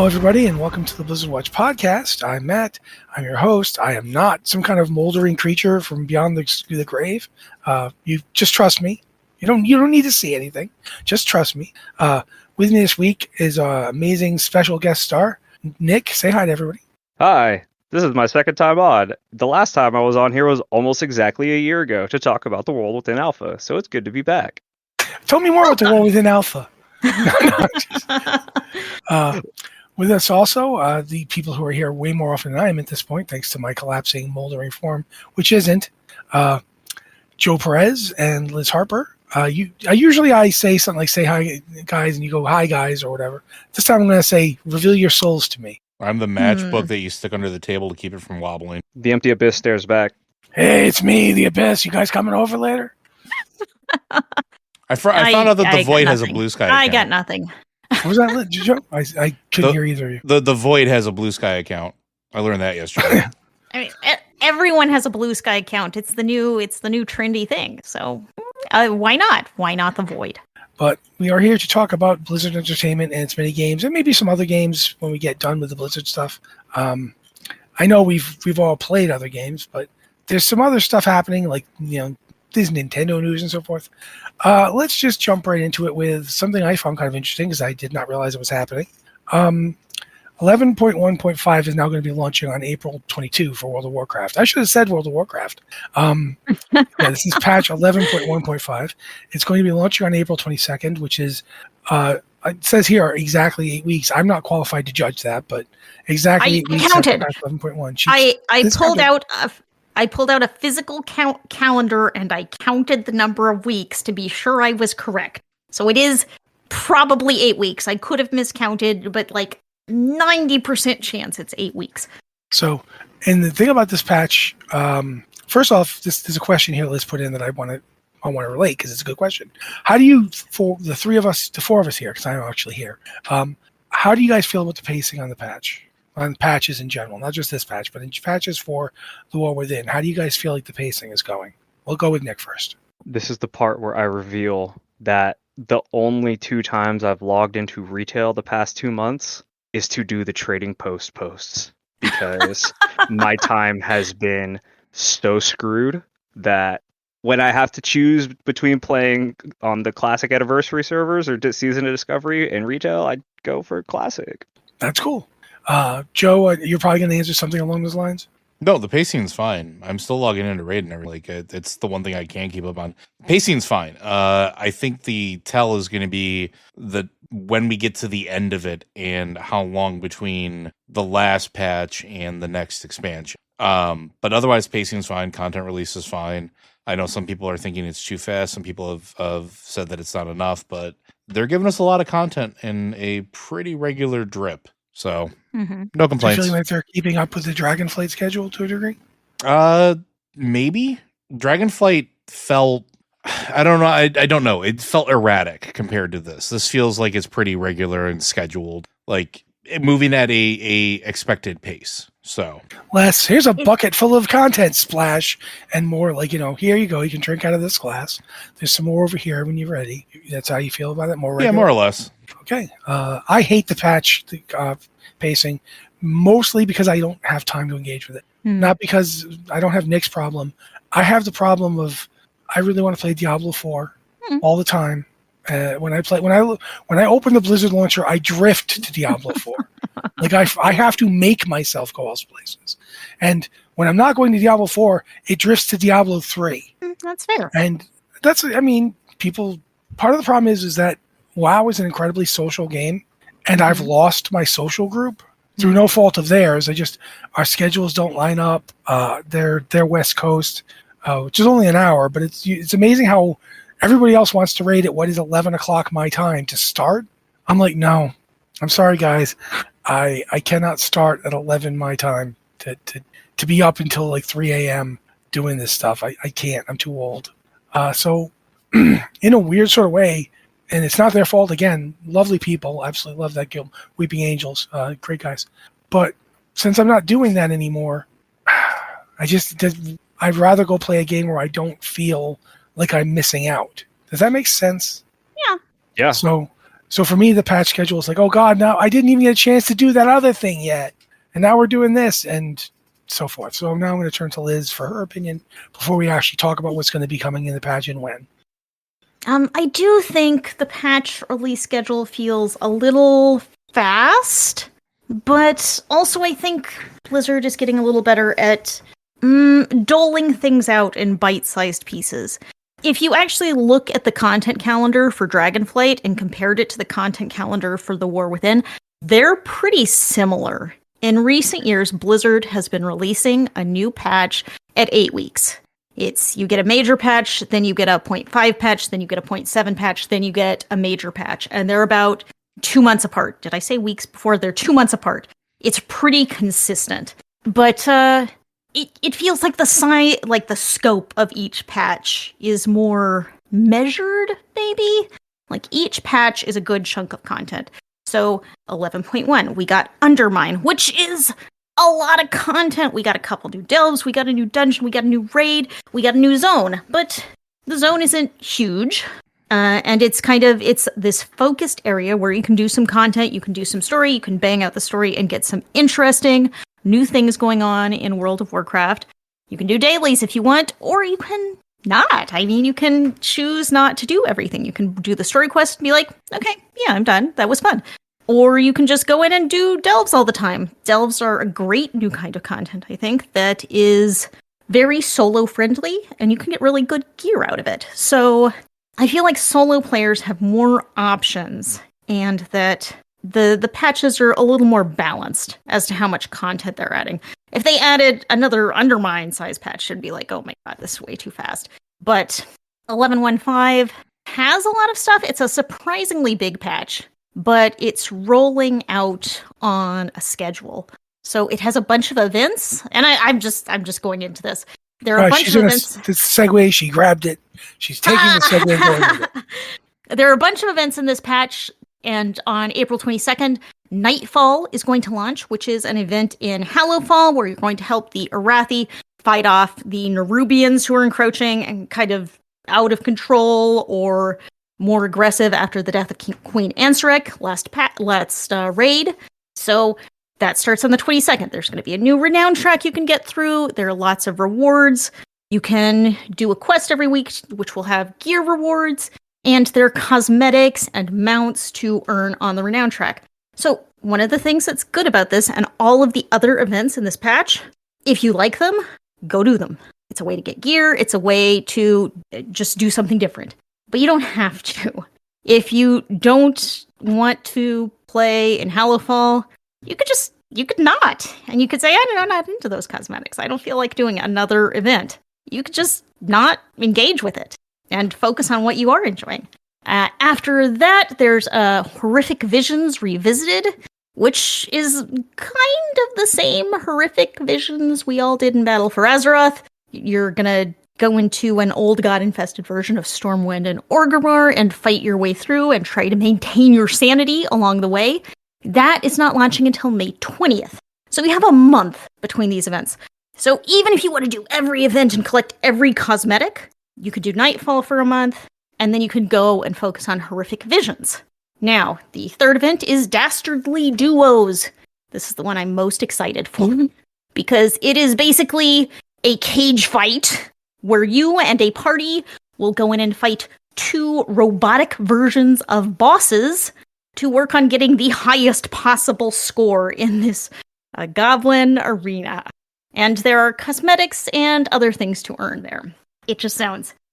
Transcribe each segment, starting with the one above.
Hello, everybody, and welcome to the Blizzard Watch podcast. I'm Matt. I'm your host. I am not some kind of moldering creature from beyond the grave. You just trust me. You don't need to see anything. Just trust me. With me this week is our amazing special guest star, Nick. Say hi to everybody. Hi. This is my second time on. The last time I was on here was almost exactly a year ago to talk about the world within Alpha, so it's good to be back. Tell me more about the world within Alpha. With us also, the people who are here way more often than I am at this point, thanks to my collapsing moldering form, which isn't, Joe Perez and Liz Harper. Usually I say something like, say hi, guys, and you go, hi, guys, or whatever. This time I'm going to say, reveal your souls to me. I'm the matchbook that you stick under the table to keep it from wobbling. The empty abyss stares back. Hey, it's me, the Abyss. You guys coming over later? I found out that the Void has a blue sky account. I got nothing. What was that, Joe? I couldn't hear either of you. The Void has a blue sky account. I learned that yesterday. I mean, everyone has a blue sky account. It's the new trendy thing. So why not? Why not the Void? But we are here to talk about Blizzard Entertainment and its many games, and maybe some other games when we get done with the Blizzard stuff. I know we've all played other games, but there's some other stuff happening, like there's Nintendo news and so forth. Let's just jump right into it with something I found kind of interesting because I did not realize it was happening. 11.1.5 is now going to be launching on April 22 for World of Warcraft. I should have said World of Warcraft. This is patch 11.1.5. It's going to be launching on April 22nd, which is, it says here, exactly 8 weeks. I'm not qualified to judge that, but exactly 8 weeks after patch 11.1. I pulled out a physical calendar and I counted the number of weeks to be sure I was correct. So it is probably 8 weeks. I could have miscounted, but like 90% chance it's 8 weeks. So, and the thing about this patch, first off, there's a question here let's put in that I want to relate because it's a good question. How do you, for the four of us here, because I'm actually here, how do you guys feel about the pacing on the patch? On patches in general, not just this patch, but in patches for the War Within. How do you guys feel like the pacing is going? We'll go with Nick first. This is the part where I reveal that the only 2 times I've logged into retail the past 2 months is to do the trading posts because my time has been so screwed that when I have to choose between playing on the Classic Anniversary servers or Season of Discovery and retail, I'd go for Classic. That's cool. Joe, you're probably going to answer something along those lines? No, the pacing's fine. I'm still logging into Raid and everything. Like, it's the one thing I can't keep up on. Pacing's fine. I think the tell is going to be when we get to the end of it and how long between the last patch and the next expansion. But otherwise, pacing's fine. Content release is fine. I know some people are thinking it's too fast. Some people have said that it's not enough, but they're giving us a lot of content in a pretty regular drip. So, no complaints. Do you feel like they're keeping up with the Dragonflight schedule to a degree? Maybe. Dragonflight felt, I don't know. I don't know. It felt erratic compared to this. This feels like it's pretty regular and scheduled, like moving at a expected pace. So, Les, here's a bucket full of content, splash, and more. Like, here you go. You can drink out of this glass. There's some more over here when you're ready. That's how you feel about it? More regular? Yeah, more or less. Okay. I hate the patch pacing, mostly because I don't have time to engage with it. Not because I don't have Nick's problem. I have the problem of I really want to play Diablo 4 all the time. When I open the Blizzard launcher, I drift to Diablo 4. Like I have to make myself go else places. And when I'm not going to Diablo 4, it drifts to Diablo 3. That's fair. And that's, people, part of the problem is that WoW is an incredibly social game, and I've lost my social group through no fault of theirs. Our schedules don't line up. They're West Coast, which is only an hour, but it's amazing how everybody else wants to raid at what is 11 o'clock my time to start. I'm like, no, I'm sorry, guys. I cannot start at 11 my time to be up until like 3 a.m. doing this stuff. I can't. I'm too old. So in a weird sort of way, and it's not their fault, again, lovely people, absolutely love that guild, Weeping Angels, great guys. But since I'm not doing that anymore, I'd rather go play a game where I don't feel like I'm missing out. Does that make sense? Yeah. Yeah. So So for me, the patch schedule is like, oh God, now I didn't even get a chance to do that other thing yet. And now we're doing this and so forth. So now I'm going to turn to Liz for her opinion before we actually talk about what's going to be coming in the patch and when. I do think the patch release schedule feels a little fast, but also I think Blizzard is getting a little better at doling things out in bite-sized pieces. If you actually look at the content calendar for Dragonflight and compared it to the content calendar for The War Within, they're pretty similar. In recent years, Blizzard has been releasing a new patch at 8 weeks. You get a major patch, then you get a 0.5 patch, then you get a 0.7 patch, then you get a major patch. And they're about 2 months apart. Did I say weeks before? They're 2 months apart. It's pretty consistent. But it feels like the scope of each patch is more measured, maybe? Like each patch is a good chunk of content. So 11.1, we got Undermine, which is a lot of content. We got a couple new delves, we got a new dungeon, we got a new raid, we got a new zone. But the zone isn't huge. And it's this focused area where you can do some content, you can do some story, you can bang out the story and get some interesting new things going on in World of Warcraft. You can do dailies if you want, or you can not. I mean, you can choose not to do everything. You can do the story quest and be like, okay, yeah, I'm done. That was fun. Or you can just go in and do delves all the time. Delves are a great new kind of content, I think, that is very solo friendly, and you can get really good gear out of it. So I feel like solo players have more options, and that the patches are a little more balanced as to how much content they're adding. If they added another Undermine size patch, it'd be like, oh my god, this is way too fast. But 11.15 has a lot of stuff. It's a surprisingly big patch, but it's rolling out on a schedule. So it has a bunch of events, and I'm just going into this. There are a bunch of events. The segue, she grabbed it. She's taking the segue and going with it. There are a bunch of events in this patch. And on April 22nd, Nightfall is going to launch, which is an event in Hallowfall where you're going to help the Arathi fight off the Nerubians who are encroaching and kind of out of control or more aggressive after the death of Queen Ansarek last raid. So that starts on the 22nd. There's going to be a new renown track you can get through. There are lots of rewards. You can do a quest every week, which will have gear rewards. And there are cosmetics and mounts to earn on the renown track. So one of the things that's good about this and all of the other events in this patch, if you like them, go do them. It's a way to get gear. It's a way to just do something different. But you don't have to. If you don't want to play in Hallowfall, you could not. And you could say, I'm not into those cosmetics. I don't feel like doing another event. You could just not engage with it and focus on what you are enjoying. After that, there's Horrific Visions Revisited, which is kind of the same Horrific Visions we all did in Battle for Azeroth. You're gonna go into an old god-infested version of Stormwind and Orgrimmar and fight your way through and try to maintain your sanity along the way. That is not launching until May 20th. So we have a month between these events. So even if you want to do every event and collect every cosmetic, you could do Nightfall for a month, and then you could go and focus on Horrific Visions. Now, the third event is Dastardly Duos. This is the one I'm most excited for, because it is basically a cage fight where you and a party will go in and fight 2 robotic versions of bosses to work on getting the highest possible score in this goblin arena. And there are cosmetics and other things to earn there. It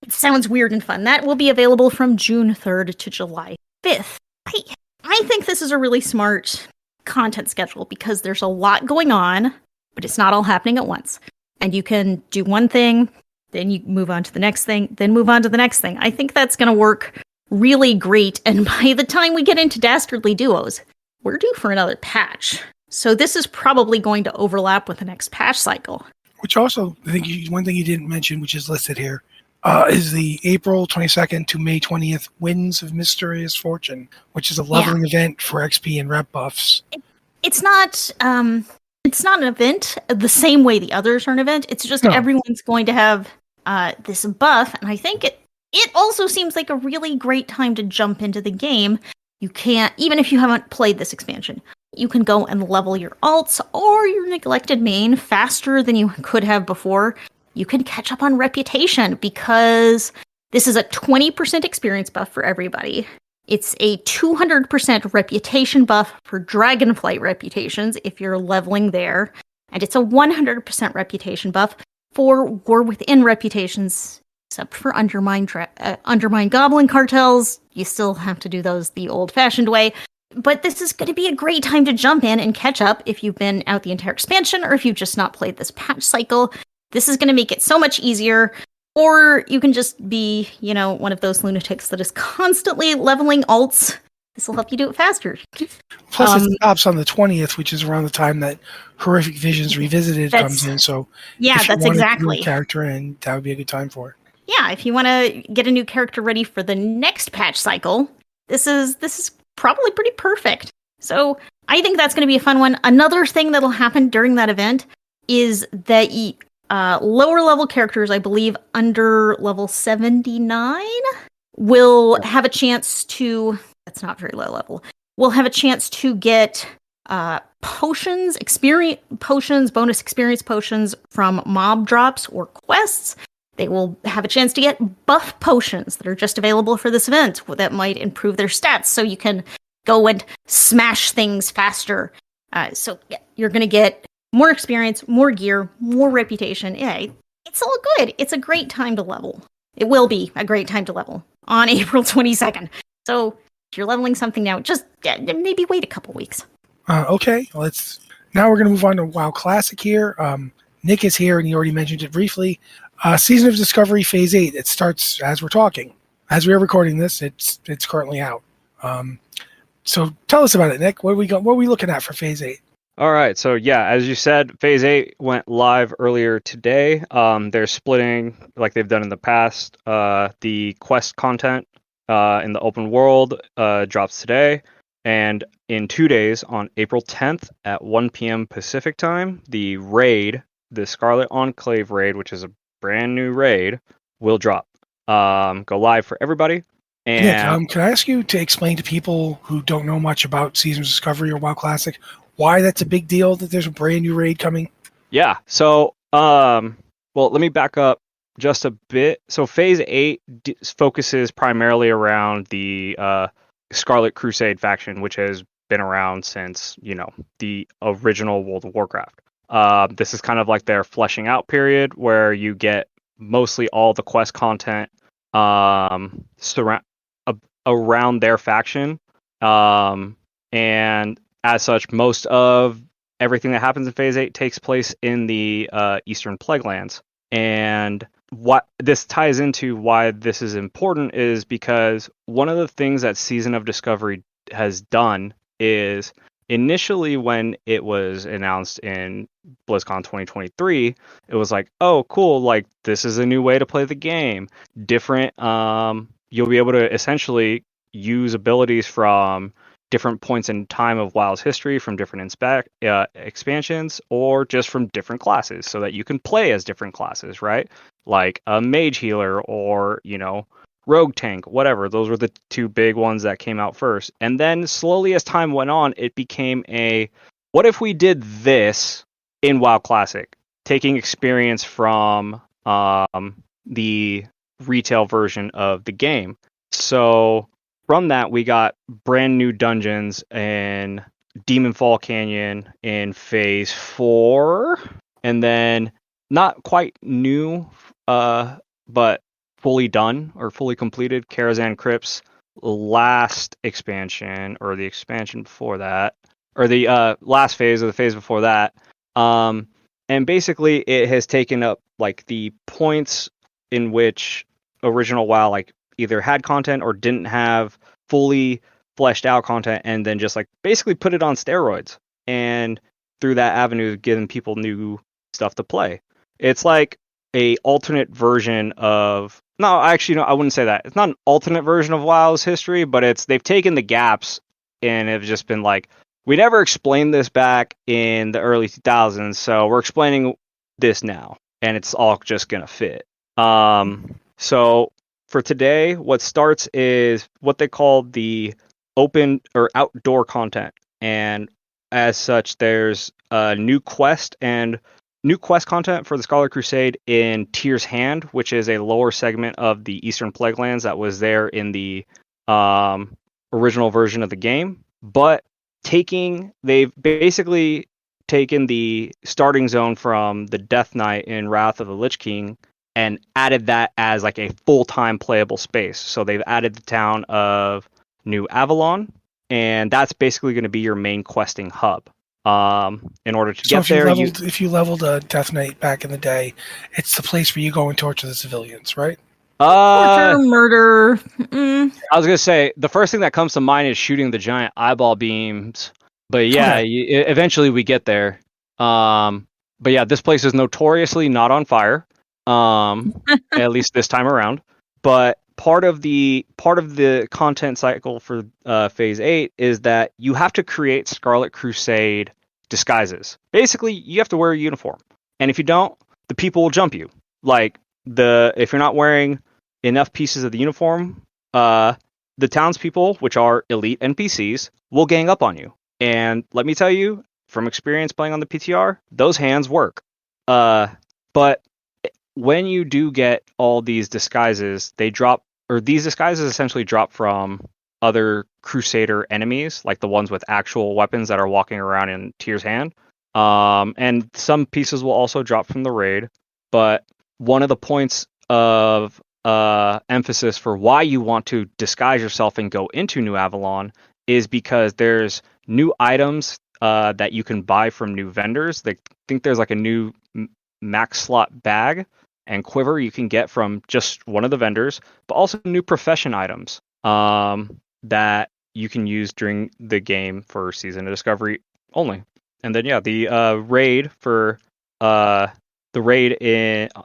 sounds weird and fun. That will be available from June 3rd to July 5th. I think this is a really smart content schedule because there's a lot going on, but it's not all happening at once. And you can do one thing, then you move on to the next thing, then move on to the next thing. I think that's going to work really great. And by the time we get into Dastardly Duos, we're due for another patch. So this is probably going to overlap with the next patch cycle. Which also, I think one thing you didn't mention, which is listed here, is the April 22nd to May 20th Winds of Mysterious Fortune, which is a leveling event for XP and rep buffs. It's not an event the same way the others are an event. It's just everyone's going to have this buff, and I think it also seems like a really great time to jump into the game You can't, even if you haven't played this expansion, you can go and level your alts or your neglected main faster than you could have before. You can catch up on reputation because this is a 20% experience buff for everybody. It's a 200% reputation buff for Dragonflight reputations if you're leveling there. And it's a 100% reputation buff for War Within reputations, except for Undermine Goblin cartels. You still have to do those the old-fashioned way. But this is going to be a great time to jump in and catch up if you've been out the entire expansion or if you've just not played this patch cycle. This is going to make it so much easier. Or you can just be, one of those lunatics that is constantly leveling alts. This will help you do it faster. Plus, it stops on the 20th, which is around the time that Horrific Visions Revisited comes in. So, yeah, if you that's want to exactly. get a character in, that would be a good time for it. Yeah, if you want to get a new character ready for the next patch cycle, this is probably pretty perfect. So, I think that's going to be a fun one. Another thing that'll happen during that event is that lower level characters, I believe under level 79, will have a chance to, that's not very low level, will have a chance to get potions, experience potions, bonus experience potions from mob drops or quests. They will have a chance to get buff potions that are just available for this event that might improve their stats so you can go and smash things faster. So you're going to get more experience, more gear, more reputation. Yeah, it's all good. It's a great time to level. It will be a great time to level on April 22nd. So if you're leveling something now, just maybe wait a couple weeks. Okay, now we're going to move on to WoW Classic here. Nick is here, and he already mentioned it briefly. Season of Discovery Phase 8. It starts as we're talking. As we are recording this, it's currently out. So tell us about it, Nick. What are we looking at for Phase 8? All right, so yeah, as you said, Phase 8 went live earlier today. They're splitting, like they've done in the past, the quest content in the open world drops today. And in 2 days, on April 10th at 1 p.m. Pacific time, the raid, the Scarlet Enclave raid, which is a brand new raid, will drop. Go live for everybody. And Nick, can I ask you to explain to people who don't know much about Season of Discovery or WoW Classic why that's a big deal that there's a brand new raid coming? Yeah, so, well, let me back up just a bit. So Phase 8 focuses primarily around the Scarlet Crusade faction, which has been around since, the original World of Warcraft. This is kind of like their fleshing out period where you get mostly all the quest content around their faction. And as such, most of everything that happens in Phase 8 takes place in the Eastern Plaguelands. And what this ties into why this is important is because one of the things that Season of Discovery has done is initially when it was announced in BlizzCon 2023, it was like, oh, cool, like this is a new way to play the game. Different, you'll be able to essentially use abilities from different points in time of WoW's history, from different expansions, or just from different classes, so that you can play as different classes, right? Like a mage healer or, rogue tank, whatever. Those were the two big ones that came out first. And then slowly as time went on, it became what if we did this in WoW Classic? Taking experience from the retail version of the game. So from that, we got brand new dungeons in Demonfall Canyon in Phase 4. And then not quite new, but fully done or fully completed, Karazhan Crypt's last expansion, or the expansion before that, or the last phase of the phase before that. And basically it has taken up like the points in which original WoW like either had content or didn't have fully fleshed out content, and then just like basically put it on steroids, and through that avenue giving people new stuff to play. It's like a alternate version of, no, actually, no, I wouldn't say that. It's not an alternate version of WoW's history, but they've taken the gaps and have just been like, we never explained this back in the early 2000s, so we're explaining this now, and it's all just gonna fit. So for today, what starts is what they call the open or outdoor content, and as such, there's new quest content for the Scarlet Crusade in Tyr's Hand, which is a lower segment of the Eastern Plaguelands that was there in the original version of the game. But they've basically taken the starting zone from the Death Knight in Wrath of the Lich King and added that as like a full-time playable space. So they've added the town of New Avalon, and that's basically going to be your main questing hub. In order to get there, if you leveled a Death Knight back in the day, it's the place where you go and torture the civilians, right? Torture, murder. I was gonna say the first thing that comes to mind is shooting the giant eyeball beams. But yeah, eventually we get there. But yeah, this place is notoriously not on fire. At least this time around. But part of the content cycle for Phase 8 is that you have to create Scarlet Crusade disguises. Basically, you have to wear a uniform, and if you don't, the people will jump you. Like if you're not wearing enough pieces of the uniform, the townspeople, which are elite NPCs, will gang up on you. And let me tell you, from experience playing on the PTR, those hands work. But when you do get all these disguises, these disguises essentially drop from other Crusader enemies, like the ones with actual weapons that are walking around in Tyr's Hand. And some pieces will also drop from the raid. But one of the points of emphasis for why you want to disguise yourself and go into New Avalon is because there's new items that you can buy from new vendors. I think there's like a new max slot bag and quiver you can get from just one of the vendors, but also new profession items that you can use during the game for Season of Discovery only. And then the raid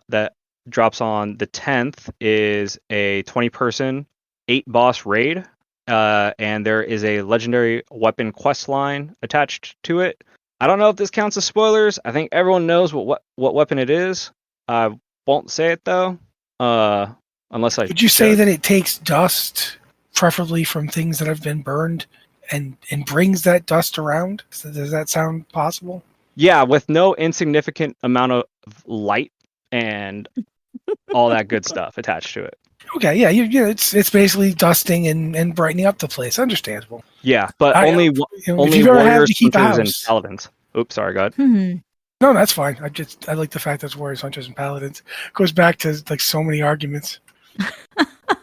that drops on the 10th is a 20-person 8-boss raid, and there is a legendary weapon quest line attached to it. I don't know if this counts as spoilers. I think everyone knows what weapon it is. I won't say it though, unless I. Would you say that it takes dust, preferably from things that have been burned, and brings that dust around? So does that sound possible? Yeah, with no insignificant amount of light and all that good stuff attached to it. Okay, yeah, it's basically dusting and brightening up the place. Understandable. Yeah, but only warriors, hunters, and paladins. Oops, sorry, go ahead. No, that's fine. I like the fact that it's warriors, hunters, and paladins. It goes back to like so many arguments.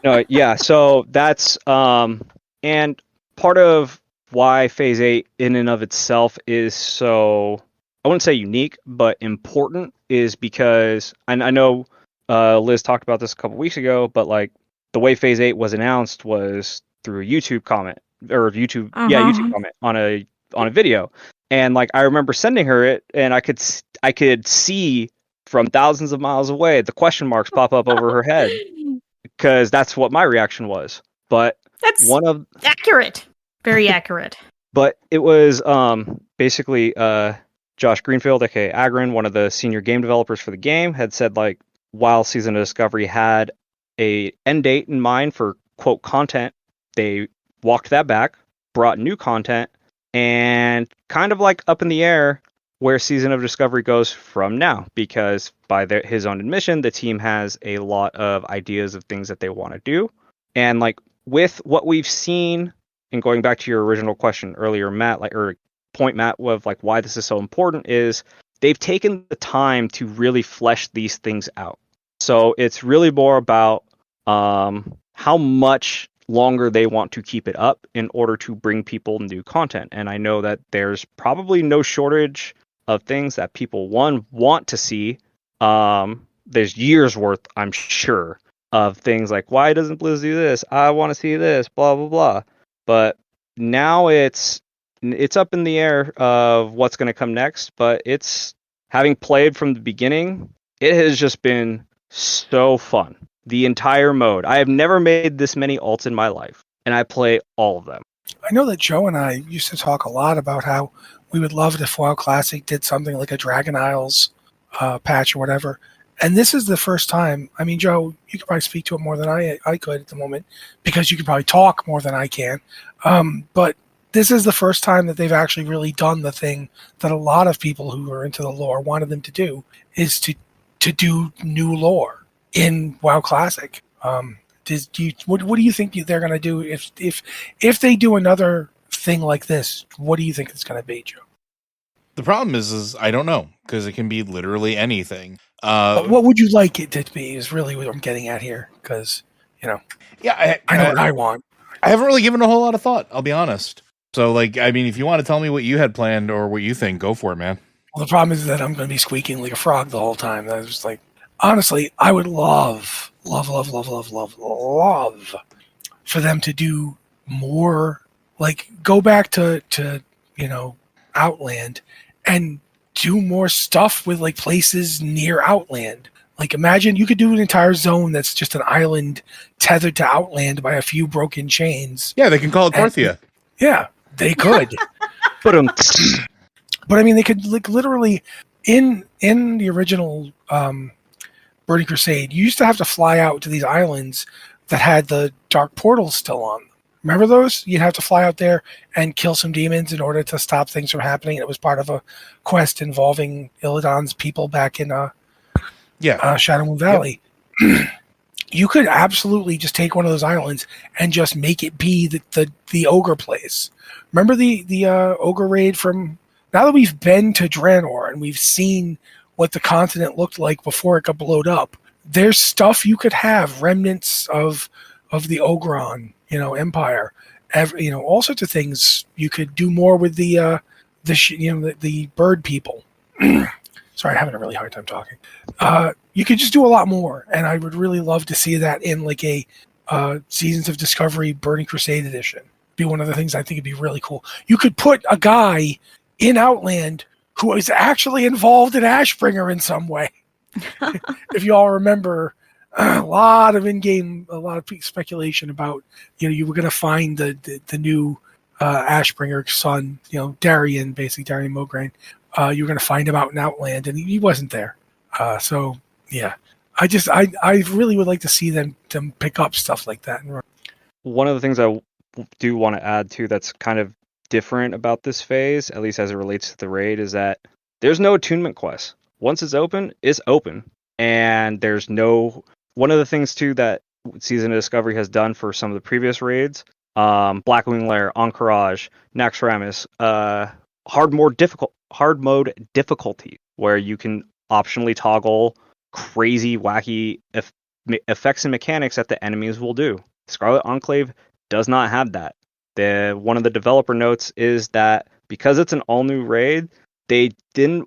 No, yeah. So that's and part of why Phase 8 in and of itself is so, I wouldn't say unique, but important, is because I know Liz talked about this a couple weeks ago, but like the way Phase 8 was announced was through a YouTube comment YouTube comment on a video. And like I remember sending her it, and I could see from thousands of miles away the question marks pop up over her head, because that's what my reaction was. But that's accurate, very accurate. But it was basically Josh Greenfield, aka Agrin, one of the senior game developers for the game, had said like while Season of Discovery had a end date in mind for quote content, they walked that back, brought new content, and kind of like up in the air where Season of Discovery goes from now, because by his own admission, the team has a lot of ideas of things that they want to do. And like with what we've seen, and going back to your original question earlier, Matt, Matt, of like why this is so important, is they've taken the time to really flesh these things out. So it's really more about how much longer they want to keep it up in order to bring people new content. And I know that there's probably no shortage of things that people want to see. There's years worth, I'm sure, of things like, why doesn't Blizz do this? I want to see this, blah blah blah. But now it's up in the air of what's going to come next. But it's, having played from the beginning, it has just been so fun. The entire mode. I have never made this many alts in my life, and I play all of them. I know that Joe and I used to talk a lot about how we would love it if WoW Classic did something like a Dragon Isles patch or whatever, And this is the first time. I mean, Joe, you could probably speak to it more than I could at the moment because you could probably talk more than I can. But this is the first time that they've actually really done the thing that a lot of people who are into the lore wanted them to do, is to do new lore in WoW Classic. What do you think they're going to do if they do another thing like this? What do you think it's going to be, Joe? The problem is I don't know, because it can be literally anything. But what would you like it to be is really what I'm getting at here, because, Yeah, I know what I want. I haven't really given a whole lot of thought, I'll be honest. So, I mean, if you want to tell me what you had planned or what you think, go for it, man. Well, the problem is that I'm going to be squeaking like a frog the whole time. I was just like, honestly, I would love for them to do more, like go back to Outland and do more stuff with like places near Outland. Like imagine you could do an entire zone that's just an island tethered to Outland by a few broken chains. Yeah, they can call it Porthia. Yeah, they could. But But I mean, they could like literally in the original Burning Crusade, you used to have to fly out to these islands that had the dark portals still on. Remember those? You'd have to fly out there and kill some demons in order to stop things from happening. It was part of a quest involving Illidan's people back in Shadow Moon Valley. Yep. You could absolutely just take one of those islands and just make it be the ogre place. Remember the ogre raid from... Now that we've been to Draenor and we've seen what the continent looked like before it got blown up, there's stuff you could have, remnants of the Ogron, empire, all sorts of things. You could do more with the bird people. Sorry, I'm having a really hard time talking. You could just do a lot more, and I would really love to see that in like a Seasons of Discovery Burning Crusade edition. Be one of the things I think would be really cool. You could put a guy in Outland who is actually involved in Ashbringer in some way. If you all remember, a lot of speculation about, you were going to find the new Ashbringer son, Darian Mograine. You were going to find him out in Outland, and he wasn't there. So yeah, I really would like to see them pick up stuff like that. One of the things I do want to add to that's kind of different about this phase, at least as it relates to the raid, is that there's no attunement quest. Once it's open, and there's no... One of the things too that Season of Discovery has done for some of the previous raids, Blackwing Lair, Encourage, Naxxramas, hard mode difficulty, where you can optionally toggle crazy, wacky effects and mechanics that the enemies will do. Scarlet Enclave does not have that. One of the developer notes is that because it's an all-new raid, Being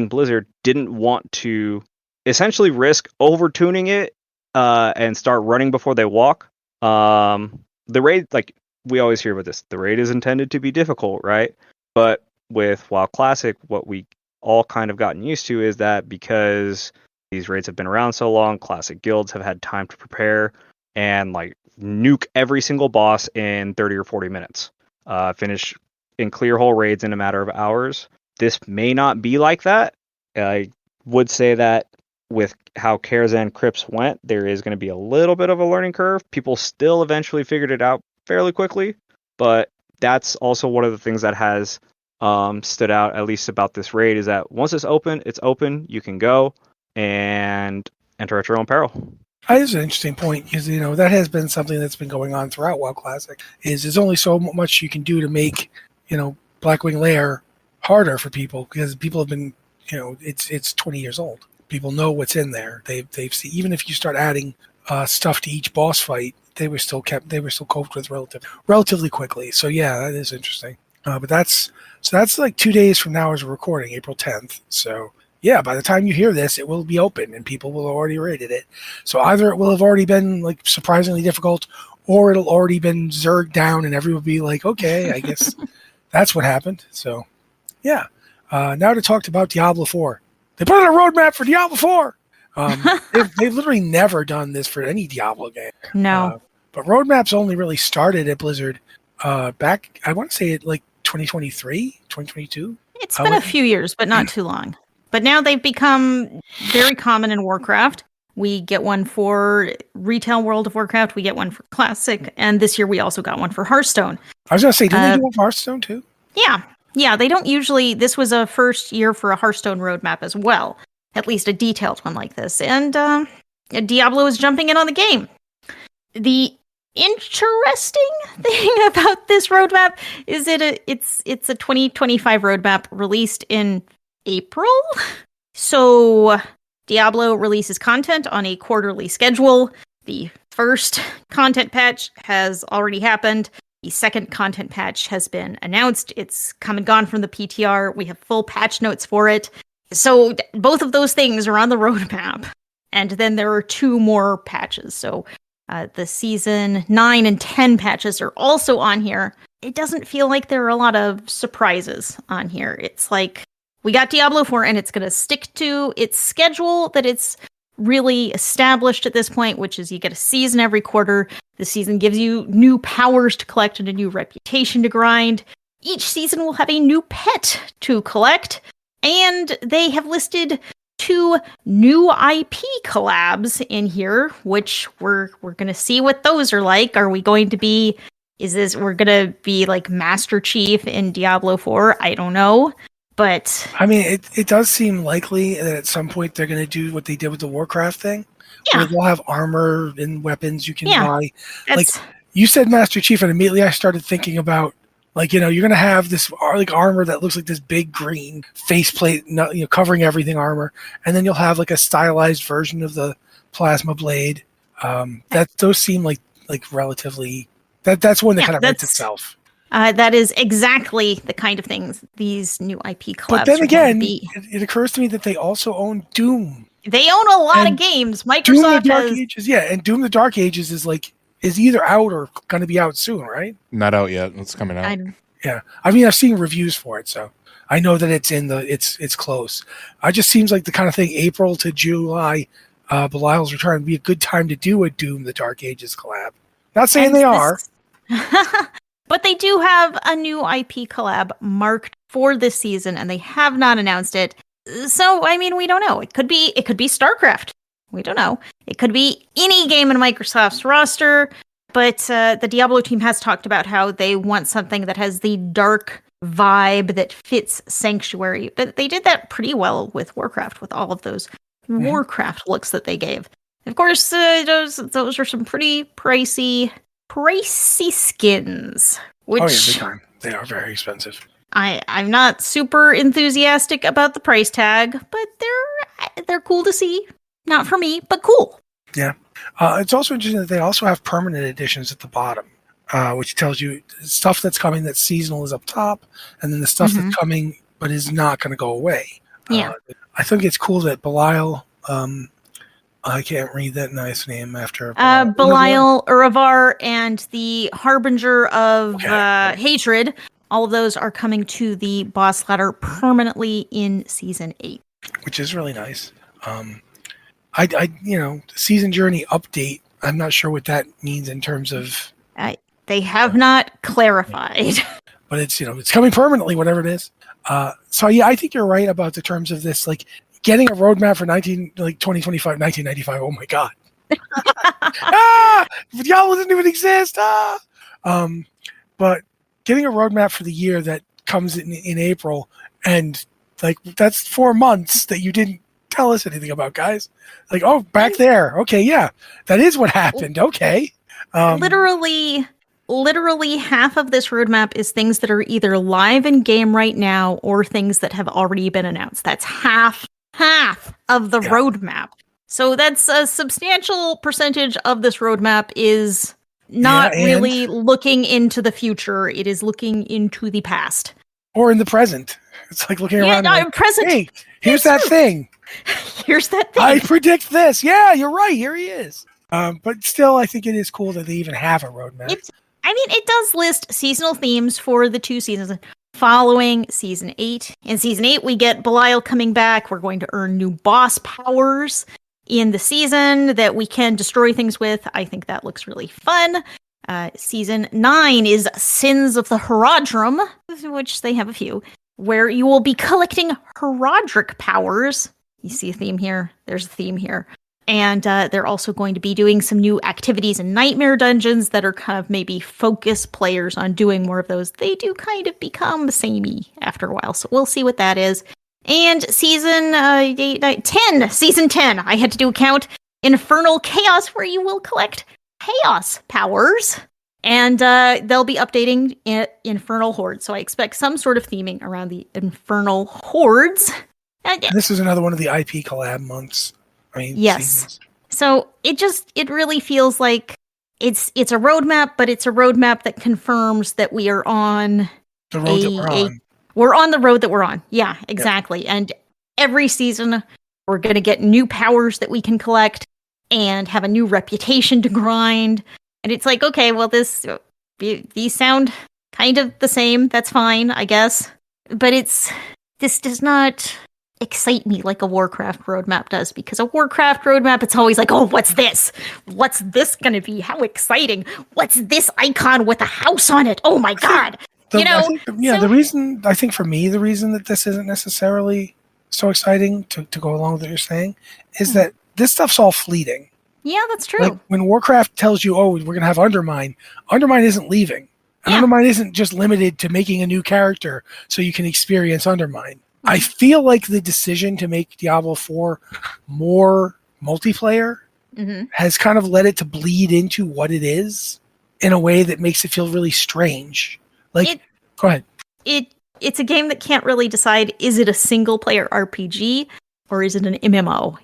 Blizzard didn't want to essentially risk overtuning it and start running before they walk. The raid, like we always hear about this, the raid is intended to be difficult, right? But with WoW Classic, what we all kind of gotten used to is that because these raids have been around so long, Classic guilds have had time to prepare and like nuke every single boss in 30 or 40 minutes. Finish in clear hole raids in a matter of hours. This may not be like that. I would say that with how Karazhan Crypts went, there is going to be a little bit of a learning curve. People still eventually figured it out fairly quickly, but that's also one of the things that has stood out, at least about this raid, is that once it's open, you can go and enter at your own peril. That is an interesting point, because that has been something that's been going on throughout WoW Classic. There's only so much you can do to make Blackwing Lair harder for people, because people have been it's 20 years old. People know what's in there. They've seen, even if you start adding stuff to each boss fight, they were still coped with relatively quickly. So yeah, that is interesting. But that's like 2 days from now as we're recording, April 10th. So yeah, by the time you hear this, it will be open and people will have already rated it. So either it will have already been like surprisingly difficult, or it'll already been zerged down and everyone will be like, okay, I guess that's what happened. So yeah. Now to talk about Diablo 4. They put out a roadmap for Diablo 4. They've literally never done this for any Diablo game. No. But roadmaps only really started at Blizzard back, I want to say, like 2023, 2022. It's been a few years, but not too long. But now they've become very common in Warcraft. We get one for retail World of Warcraft. We get one for Classic. And this year we also got one for Hearthstone. I was going to say, didn't they do one for Hearthstone too? Yeah. Yeah, they don't usually... This was a first year for a Hearthstone roadmap as well. At least a detailed one like this. And Diablo is jumping in on the game. The interesting thing about this roadmap is it's a 2025 roadmap released in April. So Diablo releases content on a quarterly schedule. The first content patch has already happened. The second content patch has been announced. It's come and gone from the PTR. We have full patch notes for it. So both of those things are on the roadmap. And then there are 2 more patches. So the season 9 and 10 patches are also on here. It doesn't feel like there are a lot of surprises on here. It's like, we got Diablo 4 and it's going to stick to its schedule that it's really established at this point, which is you get a season every quarter. The season gives you new powers to collect and a new reputation to grind. Each season will have a new pet to collect. And they have listed 2 new IP collabs in here, which we're going to see what those are like. Are we going to be... we're going to be like Master Chief in Diablo 4? I don't know. But I mean, it does seem likely that at some point they're going to do what they did with the Warcraft thing. Yeah. Where they'll have armor and weapons you can buy. Like, that's... you said Master Chief, and immediately I started thinking about, like, you're going to have this like armor that looks like this big green faceplate, covering everything armor. And then you'll have like a stylized version of the plasma blade. Those seem like relatively... That's one that kind of writes itself. That is exactly the kind of things these new IP collabs But then again, be. it occurs to me that they also own Doom. They own a lot of games. Microsoft Doom the Dark has... Ages, and Doom the Dark Ages is either out or going to be out soon, right? Not out yet. It's coming out. Yeah, I mean, I've seen reviews for it, so I know that it's close. It just seems like the kind of thing April to July, Belial's Return would be a good time to do a Doom the Dark Ages collab. Not saying they are. But they do have a new IP collab marked for this season, and they have not announced it. So, I mean, we don't know. It could be StarCraft. We don't know. It could be any game in Microsoft's roster. But the Diablo team has talked about how they want something that has the dark vibe that fits Sanctuary. But they did that pretty well with Warcraft, with all of those Warcraft looks that they gave. Of course, those are some pretty pricey skins. Which, oh yeah, big time. They are very expensive. I'm not super enthusiastic about the price tag, but they're cool to see. Not for me, but cool. Yeah. It's also interesting that they also have permanent editions at the bottom, which tells you stuff that's coming that's seasonal is up top, and then the stuff that's coming but is not going to go away. Yeah. I think it's cool that Belial... I can't read that nice name after... Belial, Uravar, and the Harbinger of Hatred. All of those are coming to the boss ladder permanently in Season 8. Which is really nice. Season Journey update, I'm not sure what that means in terms of... They have not clarified. But it's, it's coming permanently, whatever it is. So yeah, I think you're right about the terms of this, like, getting a roadmap for 2025, 1995. Oh my God. Diablo doesn't even exist. But getting a roadmap for the year that comes in April, and like that's 4 months that you didn't tell us anything about, guys. Like, oh, back there. Okay, yeah, that is what happened. Okay. Literally half of this roadmap is things that are either live in game right now or things that have already been announced. That's half of the roadmap. So that's a substantial percentage of this roadmap is not really looking into the future. It is looking into the past. Or in the present. It's like looking around. Yeah, present. Hey, here's that thing. Here's that thing. I predict this. Yeah, you're right. Here he is. But still, I think it is cool that they even have a roadmap. It does list seasonal themes for the 2 seasons following Season 8. In Season 8, we get Belial coming back. We're going to earn new boss powers in the season that we can destroy things with. I think that looks really fun. Season 9 is Sins of the Herodrum, which they have a few. where you will be collecting Herodric powers. You see a theme here? There's a theme here. And they're also going to be doing some new activities in Nightmare Dungeons that are kind of maybe focus players on doing more of those. They do kind of become samey after a while, so we'll see what that is. And season 10, I had to do a count, Infernal Chaos, where you will collect chaos powers. And they'll be updating Infernal Hordes, so I expect some sort of theming around the Infernal Hordes. And this is another one of the IP collab months. Yes. Seasons. So it really feels like it's a roadmap, but it's a roadmap that confirms that we are on the road that we're on. We're on the road that we're on. Yeah, exactly. Yep. And every season we're going to get new powers that we can collect and have a new reputation to grind. And it's like, okay, well, these sound kind of the same. That's fine, I guess. But this does not excite me like a Warcraft roadmap does, because a Warcraft roadmap, it's always like, oh, what's this? What's this going to be? How exciting. What's this icon with a house on it? Oh my God. The reason that this isn't necessarily so exciting to go along with what you're saying is that this stuff's all fleeting. Yeah, that's true. Like when Warcraft tells you, oh, we're going to have Undermine isn't leaving. And Undermine isn't just limited to making a new character so you can experience Undermine. I feel like the decision to make Diablo 4 more multiplayer has kind of led it to bleed into what it is in a way that makes it feel really strange. Go ahead. It's a game that can't really decide, is it a single player RPG or is it an MMO?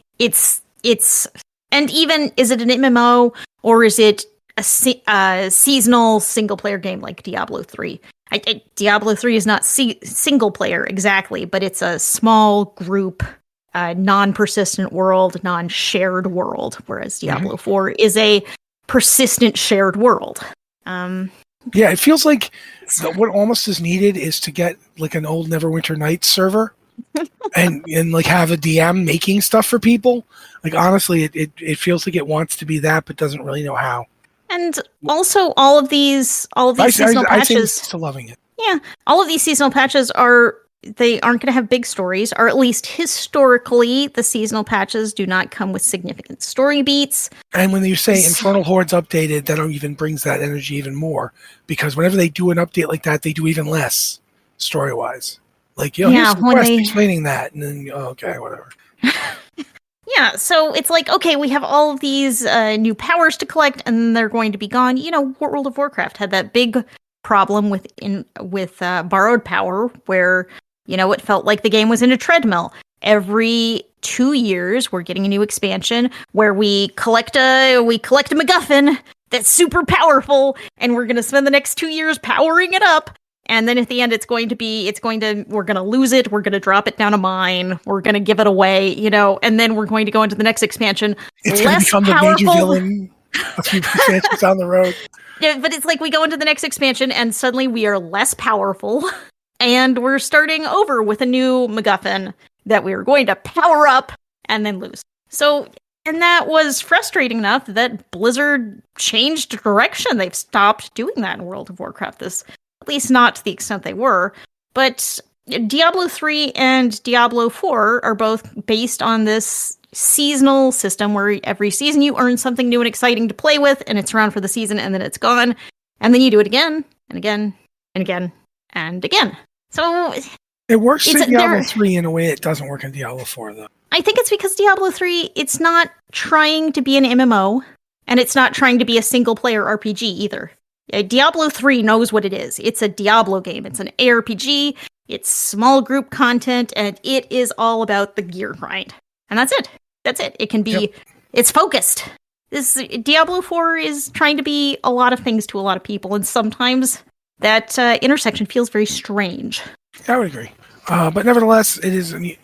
And even, is it an MMO or is it a seasonal single player game like Diablo 3? Diablo 3 is not single player exactly, but it's a small group, non-persistent world, non-shared world, whereas Diablo 4 is a persistent shared world. It feels like what almost is needed is to get like an old Neverwinter Nights server and like have a DM making stuff for people. Like honestly, it feels like it wants to be that, but doesn't really know how. And also, all of these seasonal patches. I'm still loving it. Yeah, all of these seasonal patches they aren't going to have big stories, or at least historically, the seasonal patches do not come with significant story beats. And when you say Infernal Hordes updated, that even brings that energy even more, because whenever they do an update like that, they do even less story wise. Like, here's the quest explaining that, and then okay, whatever. Yeah, so it's like, okay, we have all of these new powers to collect, and they're going to be gone. World of Warcraft had that big problem with borrowed power, where it felt like the game was in a treadmill. Every 2 years, we're getting a new expansion where we collect a MacGuffin that's super powerful, and we're going to spend the next 2 years powering it up. And then at the end, we're going to lose it. We're going to drop it down a mine. We're going to give it away, and then we're going to go into the next expansion. It's going to become the major villain a few expansions down the road. Yeah, but it's like we go into the next expansion and suddenly we are less powerful and we're starting over with a new MacGuffin that we are going to power up and then lose. So, and that was frustrating enough that Blizzard changed direction. They've stopped doing that in World of Warcraft. At least not to the extent they were. But Diablo 3 and Diablo 4 are both based on this seasonal system where every season you earn something new and exciting to play with, and it's around for the season, and then it's gone. And then you do it again, and again, and again, and again. So it works in Diablo 3 in a way it doesn't work in Diablo 4, though. I think it's because Diablo 3, it's not trying to be an MMO, and it's not trying to be a single-player RPG either. Diablo 3 knows what it is. It's a Diablo game. It's an ARPG. It's small group content, and it is all about the gear grind. And that's it. That's it. It can be, It's focused. Diablo 4 is trying to be a lot of things to a lot of people, and sometimes that intersection feels very strange. I would agree. But nevertheless,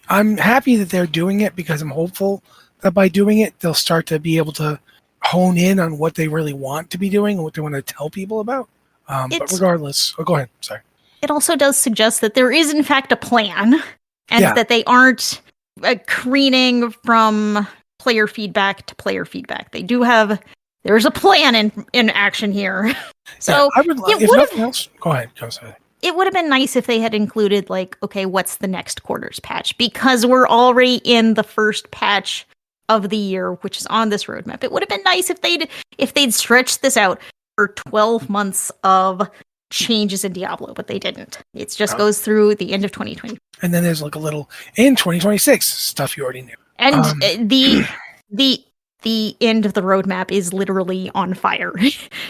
I'm happy that they're doing it, because I'm hopeful that by doing it, they'll start to be able to hone in on what they really want to be doing and what they want to tell people about. But regardless, go ahead. Sorry. It also does suggest that there is, in fact, a plan, and that they aren't careening from player feedback to player feedback. They do have, there's a plan in action here. So I would, if nothing else, go ahead. it would have been nice if they had included like, okay, what's the next quarter's patch? Because we're already in the first patch of the year, which is on this roadmap. It would have been nice if they'd stretched this out for 12 months of changes in Diablo, but they didn't. It just goes through the end of 2020. And then there's like a little in 2026 stuff you already knew. And the end of the roadmap is literally on fire.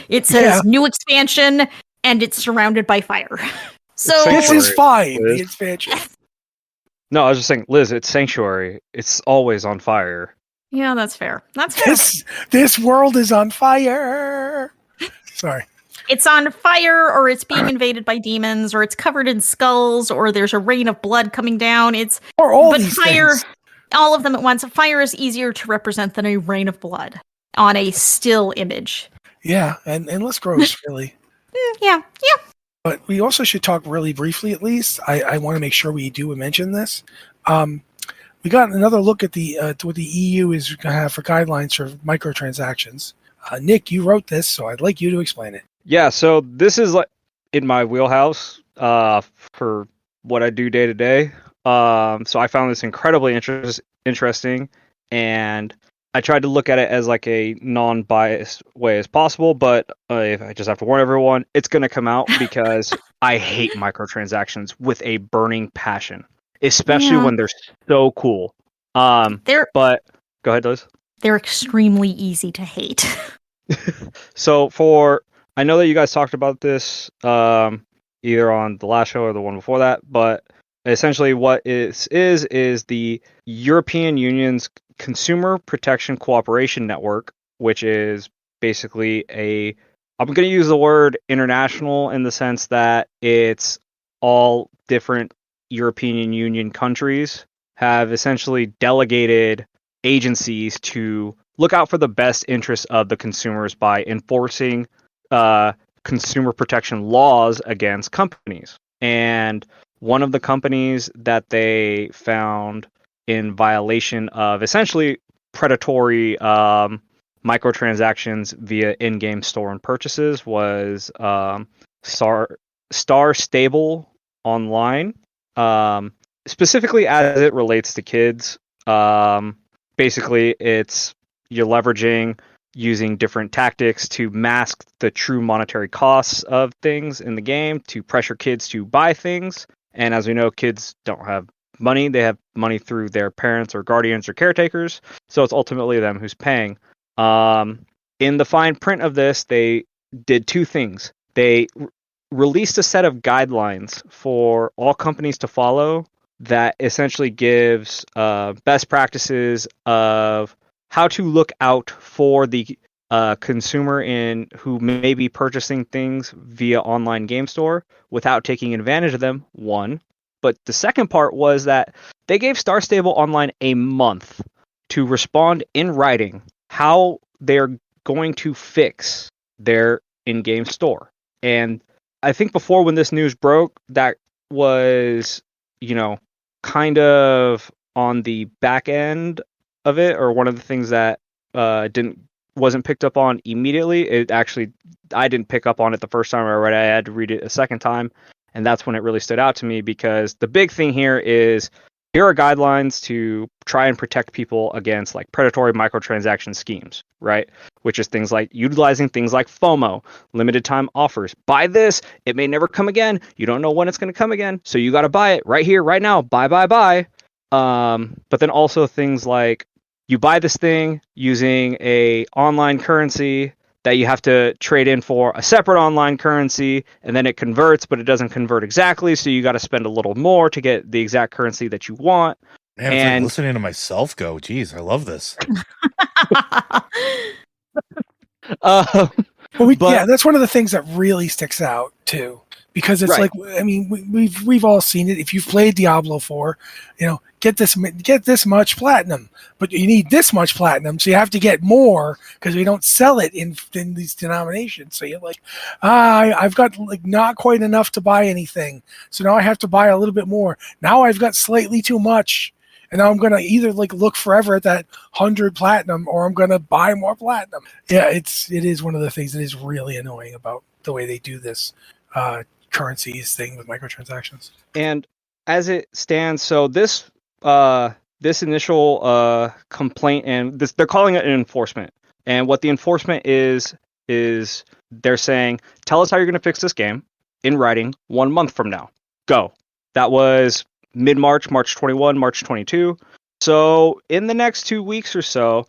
It says new expansion, and it's surrounded by fire. So this is 5, Liz. the expansion. No, I was just saying, Liz, it's Sanctuary. It's always on fire. Yeah, that's fair. That's fair. This world is on fire. Sorry. It's on fire, or it's being invaded by demons, or it's covered in skulls, or there's a rain of blood coming down. Or all but these fire, things. all of them at once. Fire is easier to represent than a rain of blood on a still image. Yeah, and less gross, really. Yeah. But we also should talk really briefly, at least. I want to make sure we do mention this. We got another look at what the EU is going to have for guidelines for microtransactions. Nick, you wrote this, so I'd like you to explain it. Yeah, so this is like in my wheelhouse for what I do day to day. So I found this incredibly interesting, and I tried to look at it as like a non-biased way as possible. But if I just have to warn everyone, it's going to come out because I hate microtransactions with a burning passion, especially when they're so cool. But go ahead, Liz. They're extremely easy to hate. So I know that you guys talked about this either on the last show or the one before that, but essentially what it is the European Union's Consumer Protection Cooperation Network, which is basically I'm going to use the word international in the sense that it's all different European Union countries have essentially delegated agencies to look out for the best interests of the consumers by enforcing consumer protection laws against companies. And one of the companies that they found in violation of essentially predatory microtransactions via in-game store and purchases was Star Stable Online, specifically as it relates to kids. Basically, you're leveraging using different tactics to mask the true monetary costs of things in the game to pressure kids to buy things. And as we know, kids don't have money. They have money through their parents or guardians or caretakers. So it's ultimately them who's paying. In the fine print of this, they did two things. They released a set of guidelines for all companies to follow that essentially gives best practices of how to look out for the consumer who may be purchasing things via online game store without taking advantage of them, one. But the second part was that they gave Star Stable Online a month to respond in writing how they're going to fix their in-game store. And I think before when this news broke, that was, kind of on the back end of it, or one of the things that wasn't picked up on immediately. I didn't pick up on it the first time I read it. I had to read it a second time, and that's when it really stood out to me, because the big thing here is here are guidelines to try and protect people against like predatory microtransaction schemes, right? Which is things like utilizing things like FOMO, limited time offers. Buy this, it may never come again. You don't know when it's going to come again, so you got to buy it right here, right now. Buy. But then also things like you buy this thing using a online currency that you have to trade in for a separate online currency, and then it converts, but it doesn't convert exactly, so you got to spend a little more to get the exact currency that you want. Man, it's like listening to myself go, geez, I love this. That's one of the things that really sticks out too, because it's like, I mean, we've all seen it. If you've played Diablo 4, get this much platinum, but you need this much platinum, so you have to get more because we don't sell it in these denominations. So you're like, I've got like not quite enough to buy anything, so now I have to buy a little bit more. Now I've got slightly too much, and now I'm gonna either like look forever at that 100 platinum, or I'm gonna buy more platinum. Yeah, it is one of the things that is really annoying about the way they do this currencies thing with microtransactions. And as it stands, so this initial complaint, and they're calling it an enforcement. And what the enforcement is they're saying, tell us how you're going to fix this game in writing 1 month from now. Go. That was mid-March, March 21, March 22. So in the next 2 weeks or so,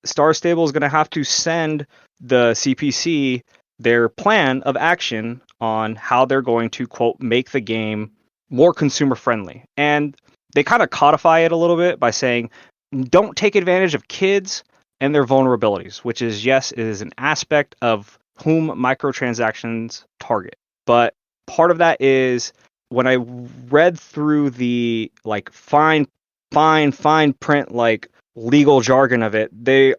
Star Stable is going to have to send the CPC their plan of action on how they're going to, quote, make the game more consumer friendly. And they kind of codify it a little bit by saying, don't take advantage of kids and their vulnerabilities, which is, yes, it is an aspect of whom microtransactions target. But part of that is when I read through the like fine print, like legal jargon of it, there's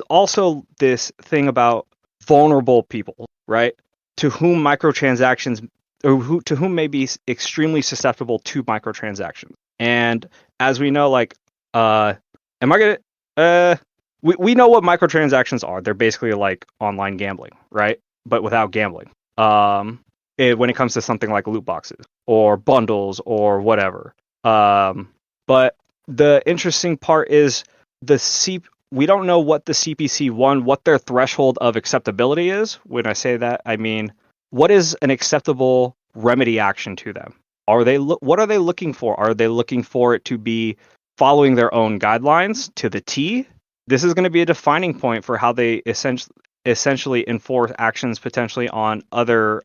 also this thing about vulnerable people, right? To whom microtransactions, or to whom may be extremely susceptible to microtransactions. And as we know, like, we know what microtransactions are. They're basically like online gambling, right? But without gambling. When it comes to something like loot boxes or bundles or whatever. But the interesting part is we don't know what the CPC what their threshold of acceptability is. When I say that, I mean, what is an acceptable remedy action to them? What are they looking for? Are they looking for it to be following their own guidelines to the T? This is going to be a defining point for how they essentially enforce actions potentially on other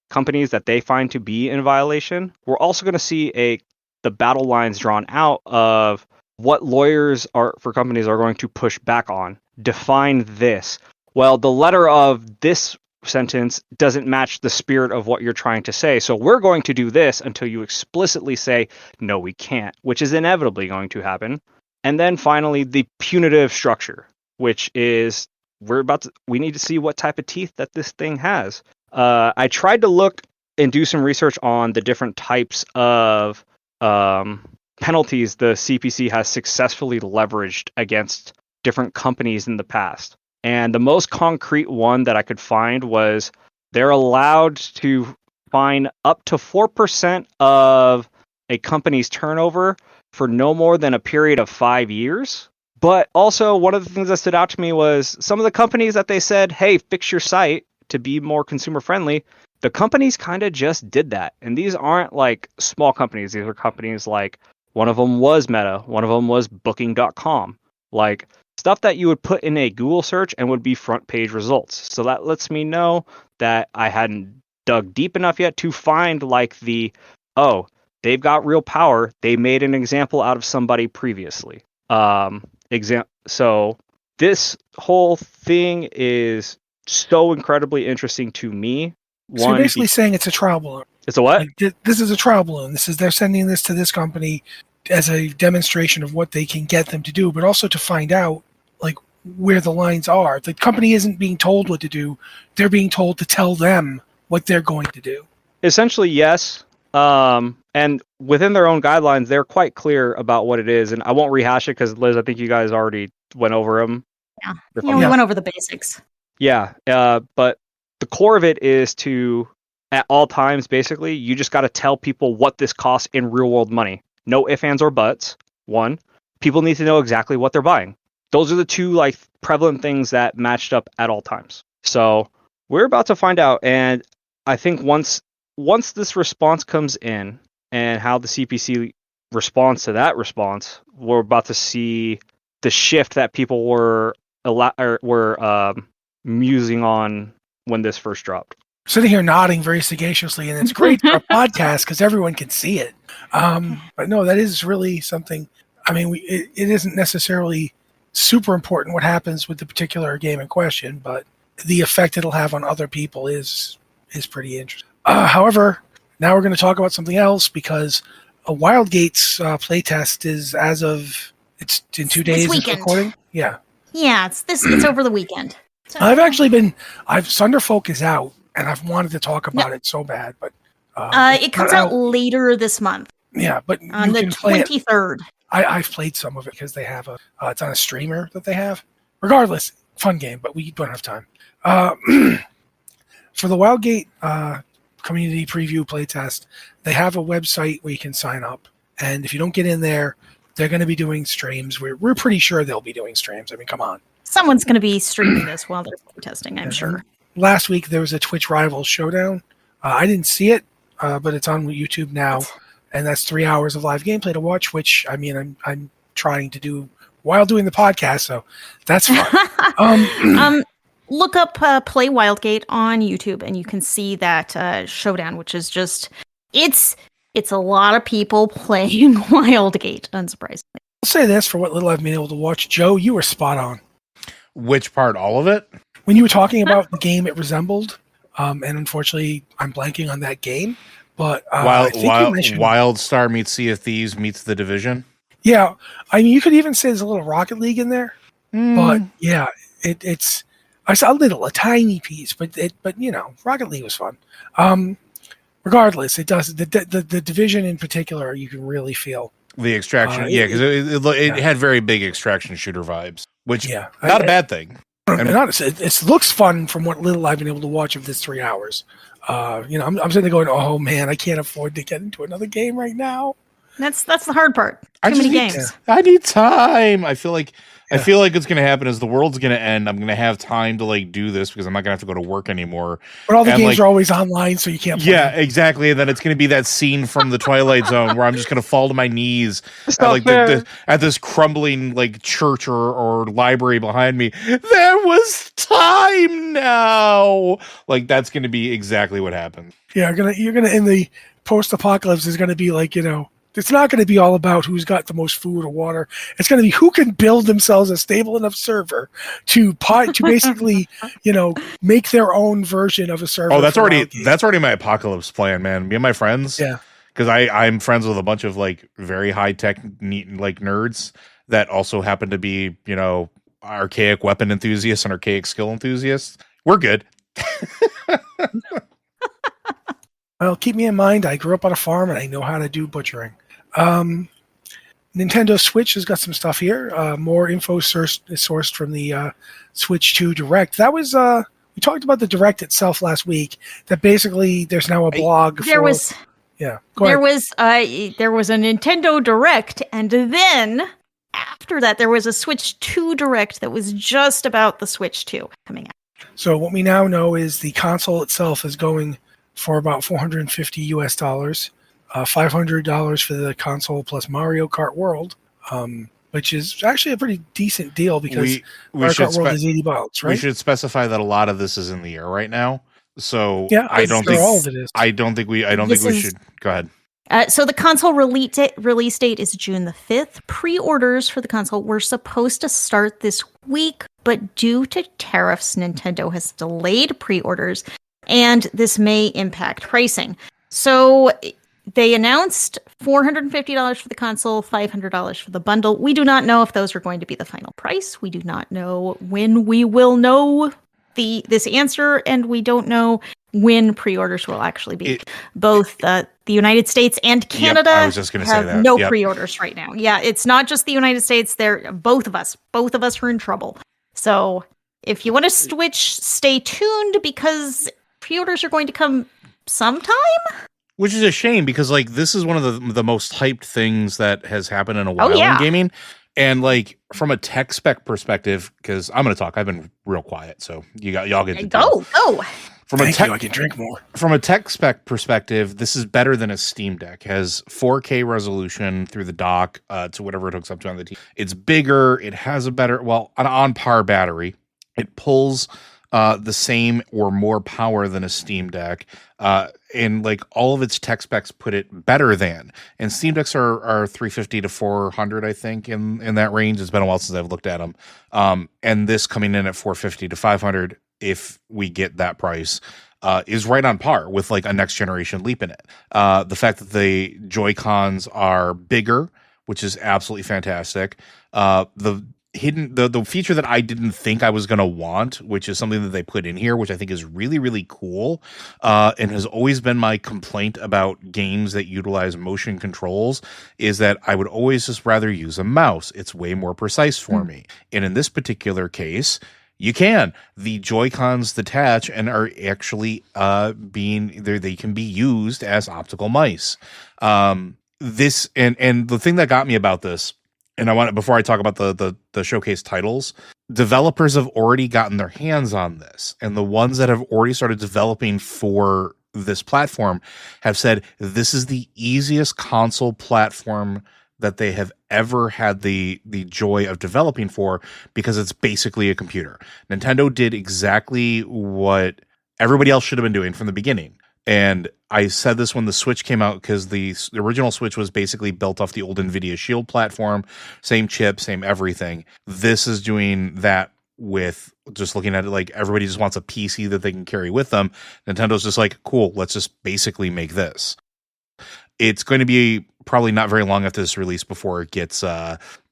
companies that they find to be in violation. We're also going to see the battle lines drawn out of what lawyers for companies are going to push back on. Define this. Well, the letter of this sentence doesn't match the spirit of what you're trying to say. So we're going to do this until you explicitly say, no, we can't, which is inevitably going to happen. And then finally, the punitive structure, which is we need to see what type of teeth that this thing has. I tried to look and do some research on the different types of penalties the CPC has successfully leveraged against different companies in the past. And the most concrete one that I could find was they're allowed to fine up to 4% of a company's turnover for no more than a period of 5 years. But also, one of the things that stood out to me was some of the companies that they said, hey, fix your site to be more consumer friendly. The companies kind of just did that. And these aren't like small companies. These are companies like one of them was Meta. One of them was Booking.com. Like stuff that you would put in a Google search and would be front page results. So that lets me know that I hadn't dug deep enough yet to find like they've got real power. They made an example out of somebody previously. So this whole thing is so incredibly interesting to me. So you're basically saying it's a trial balloon. It's a what? Like, this is a trial balloon. They're sending this to this company as a demonstration of what they can get them to do, but also to find out like where the lines are. The company isn't being told what to do; they're being told to tell them what they're going to do. Essentially, yes. And within their own guidelines, they're quite clear about what it is. And I won't rehash it because Liz, I think you guys already went over them. Yeah, we went over the basics. Yeah, but the core of it is to, at all times, basically, you just got to tell people what this costs in real world money. No ifs, ands, or buts. One, people need to know exactly what they're buying. Those are the two like prevalent things that matched up at all times. So we're about to find out, and I think once this response comes in and how the CPC responds to that response, we're about to see the shift that people were musing on when this first dropped. Sitting here nodding very sagaciously, and it's great for a podcast because everyone can see it. But no, that is really something. I mean, it isn't necessarily super important what happens with the particular game in question, but the effect it'll have on other people is pretty interesting. However, now we're going to talk about something else because a Wildgate's playtest is it's in 2 days of recording. Yeah. Yeah, it's over the weekend. So. Thunderfolk is out, and I've wanted to talk about it so bad, but it comes out later this month. Yeah, but on the 23rd. I've played some of it because they have it's on a streamer that they have. Regardless, fun game, but we don't have time. For the Wildgate community preview playtest. They have a website where you can sign up, and if you don't get in there, they're going to be doing streams. We're pretty sure they'll be doing streams. I mean, come on. Someone's going to be streaming this while they're testing, I'm sure. Last week there was a Twitch Rivals showdown. I didn't see it, but it's on YouTube now, and that's 3 hours of live gameplay to watch. Which I mean, I'm trying to do while doing the podcast, so that's fun. Look up Play Wildgate on YouTube, and you can see that showdown, which is just it's a lot of people playing Wildgate, unsurprisingly. I'll say this for what little I've been able to watch. Joe, you were spot on. Which part? All of it? When you were talking about the game it resembled, and unfortunately I'm blanking on that game, but WildStar meets Sea of Thieves meets The Division. Yeah, I mean, you could even say there's a little Rocket League in there, but yeah, it's I saw a tiny piece, but you know, Rocket League was fun. Regardless, it does the Division in particular, you can really feel the extraction. Because it had very big extraction shooter vibes, which not a bad thing. And honestly, it looks fun from what little I've been able to watch of this 3 hours. You know, I'm sitting there going, oh man, I can't afford to get into another game right now. That's the hard part. Too many games. I need time. I feel like what's going to happen is the world's going to end. I'm going to have time to like do this because I'm not going to have to go to work anymore. But all the games are always online, so you can't play. Yeah, exactly. And then it's going to be that scene from the Twilight Zone where I'm just going to fall to my knees at this crumbling like church or library behind me. There was time now. Like that's going to be exactly what happens. Yeah, you're gonna in the post-apocalypse is going to be like, you know. It's not going to be all about who's got the most food or water. It's going to be who can build themselves a stable enough server to basically, you know, make their own version of a server. Oh, that's already my apocalypse plan, man. Me and my friends. Yeah. Because I'm friends with a bunch of like very high tech, neat like nerds that also happen to be, you know, archaic weapon enthusiasts and archaic skill enthusiasts. We're good. Well, keep me in mind, I grew up on a farm and I know how to do butchering. Nintendo Switch has got some stuff here. More info sourced from the Switch 2 Direct. That was, we talked about the Direct itself last week, that basically there's now a blog there was a Nintendo Direct, and then after that there was a Switch 2 Direct that was just about the Switch 2 coming out. So what we now know is the console itself is going for about $450 US, $500 for the console plus Mario Kart World, which is actually a pretty decent deal because Mario Kart World is $80, right? We should specify that a lot of this is in the air right now. So yeah, I don't think all of it is. I don't think we should go ahead. So the console release date is June the 5th. Pre-orders for the console were supposed to start this week, but due to tariffs, Nintendo has delayed pre-orders, and this may impact pricing. So they announced $450 for the console, $500 for the bundle. We do not know if those are going to be the final price. We do not know when we will know this answer, and we don't know when pre-orders will actually be. Both the United States and Canada have no pre-orders right now. Yeah, it's not just the United States. They're both of us are in trouble. So if you want to switch, stay tuned because pre-orders are going to come sometime. Which is a shame because like this is one of the most hyped things that has happened in a while in gaming. And like from a tech spec perspective, because I'm going to talk, I've been real quiet, so y'all get to go. I can drink more. From a tech spec perspective, this is better than a Steam Deck. Has 4K resolution through the dock to whatever it hooks up to on the TV. It's bigger. It has a better, an on-par battery. It pulls the same or more power than a Steam Deck. And like all of its tech specs put it better than. And Steam Decks are 350 to 400, I think, in that range. It's been a while since I've looked at them. And this coming in at 450 to 500, if we get that price, is right on par with like a next generation leap in it. The fact that the Joy-Cons are bigger, which is absolutely fantastic. The feature that I didn't think I was going to want, which is something that they put in here, which I think is really, really cool, and has always been my complaint about games that utilize motion controls, is that I would always just rather use a mouse. It's way more precise for me. And in this particular case, You can. The Joy-Cons detach and are actually they can be used as optical mice. This and the thing that got me about this, and I want before I talk about the showcase titles, developers have already gotten their hands on this, and the ones that have already started developing for this platform have said this is the easiest console platform that they have ever had the joy of developing for, because it's basically a computer. Nintendo did exactly what everybody else should have been doing from the beginning. And I said this when the Switch came out, because the original Switch was basically built off the old NVIDIA Shield platform, same chip, same everything. This is doing that with just looking at it like everybody just wants a PC that they can carry with them. Nintendo's just like, cool, let's just basically make this. It's going to be probably not very long after this release before it gets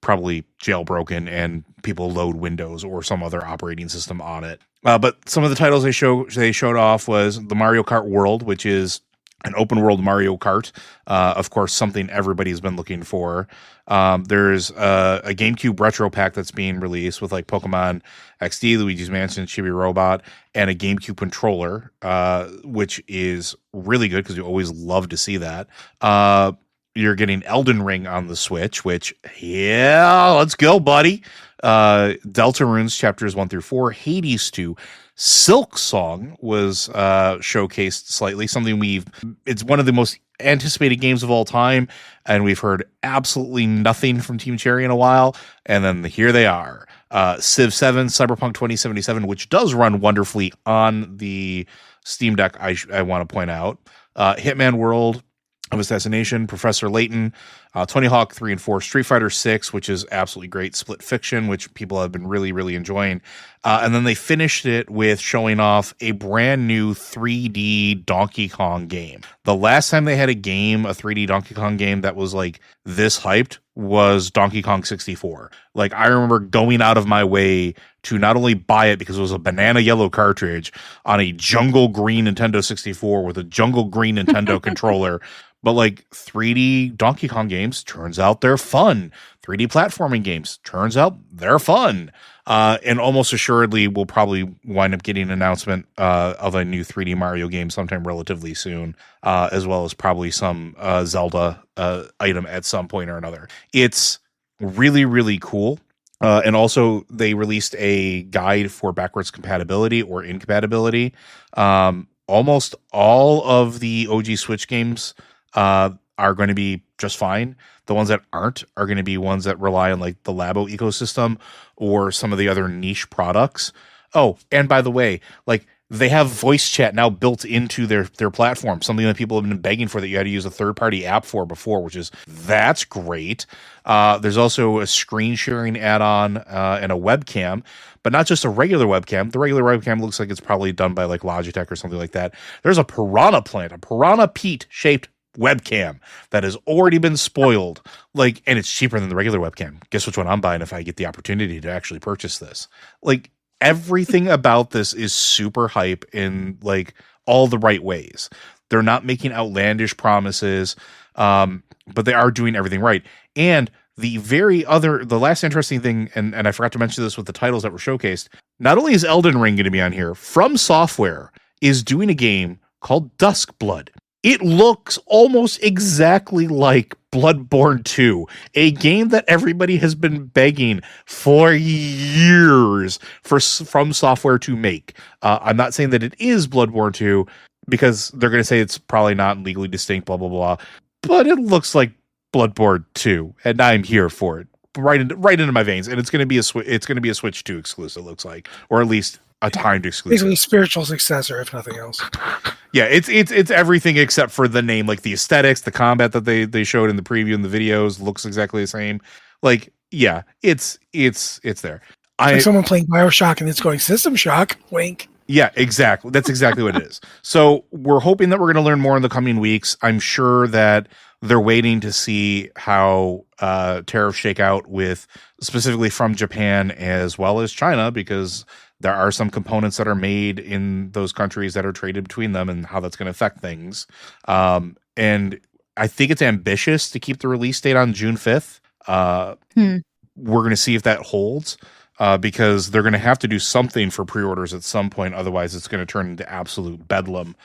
probably jailbroken and people load Windows or some other operating system on it. But some of the titles they showed off was the Mario Kart World, which is an open world Mario Kart. Of course, something everybody's been looking for. There's a GameCube retro pack that's being released with like Pokemon XD, Luigi's Mansion, Chibi Robot, and a GameCube controller, which is really good because you always love to see that. You're getting Elden Ring on the Switch, which, yeah, let's go, buddy. Deltarunes chapters 1 through 4, Hades 2, Silk Song was showcased slightly. It's one of the most anticipated games of all time, and we've heard absolutely nothing from Team Cherry in a while, and then here they are. Civ 7, Cyberpunk 2077, which does run wonderfully on the Steam Deck, I want to point out. Hitman World of Assassination, Professor Layton, Tony Hawk 3 and 4, Street Fighter 6, which is absolutely great, Split Fiction, which people have been really, really enjoying. And then they finished it with showing off a brand new 3D Donkey Kong game. The last time they had a 3D Donkey Kong game that was like this hyped was Donkey Kong 64. Like, I remember going out of my way to not only buy it because it was a banana yellow cartridge on a jungle green Nintendo 64 with a jungle green Nintendo controller, but like 3D Donkey Kong games, turns out they're fun. 3D platforming games, turns out they're fun. And almost assuredly, we'll probably wind up getting an announcement of a new 3D Mario game sometime relatively soon, as well as probably some Zelda item at some point or another. It's really, really cool. And also, they released a guide for backwards compatibility or incompatibility. Almost all of the OG Switch games are going to be just fine. The ones that aren't are going to be ones that rely on like the Labo ecosystem or some of the other niche products. Oh, and by the way, like they have voice chat now built into their platform, something that people have been begging for that you had to use a third-party app for before, that's great. There's also a screen sharing add-on and a webcam, but not just a regular webcam. The regular webcam looks like it's probably done by like Logitech or something like that. There's a Piranha Pete shaped webcam that has already been spoiled, like, and it's cheaper than the regular webcam. Guess which one I'm buying if I get the opportunity to actually purchase this. Like, everything about this is super hype in like all the right ways. They're not making outlandish promises, but they are doing everything right. And the last interesting thing, and I forgot to mention this with the titles that were showcased, not only is Elden Ring going to be on here, From Software is doing a game called Duskblood. It looks almost exactly like Bloodborne 2, a game that everybody has been begging for years From Software to make. I'm not saying that it is Bloodborne 2 because they're going to say it's probably not legally distinct, blah, blah, blah. But it looks like Bloodborne 2, and I'm here for it. Right into my veins, and it's going to be a Switch 2 exclusive, looks like, or at least a timed exclusive. Basically, spiritual successor, if nothing else. Yeah, it's everything except for the name, like the aesthetics, the combat that they showed in the preview and the videos looks exactly the same. Like, yeah, it's there. Like someone playing BioShock and it's going System Shock. Wink. Yeah, exactly. That's exactly what it is. So we're hoping that we're going to learn more in the coming weeks. I'm sure that they're waiting to see how tariffs shake out with specifically from Japan as well as China, because there are some components that are made in those countries that are traded between them and how that's going to affect things. And I think it's ambitious to keep the release date on June 5th. We're going to see if that holds. because they're going to have to do something for pre-orders at some point. Otherwise, it's going to turn into absolute bedlam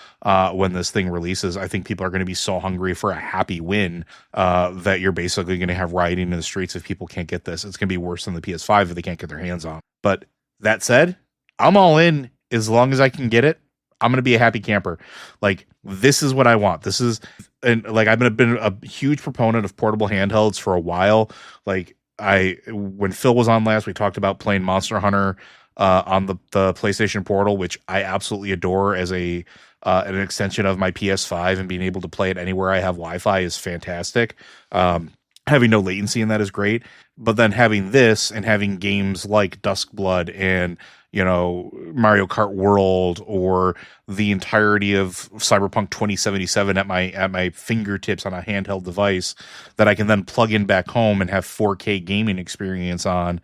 when this thing releases. I think people are going to be so hungry for a happy win that you're basically going to have rioting in the streets if people can't get this. It's going to be worse than the PS5 if they can't get their hands on. But that said, I'm all in as long as I can get it. I'm going to be a happy camper. Like, this is what I want. This is, and like, I've been a huge proponent of portable handhelds for a while. Like, when Phil was on last, we talked about playing Monster Hunter on the PlayStation Portal, which I absolutely adore as an extension of my PS5, and being able to play it anywhere I have Wi-Fi is fantastic. Having no latency in that is great. But then having this and having games like Duskblood and, you know, Mario Kart World or the entirety of Cyberpunk 2077 at my fingertips on a handheld device that I can then plug in back home and have 4K gaming experience on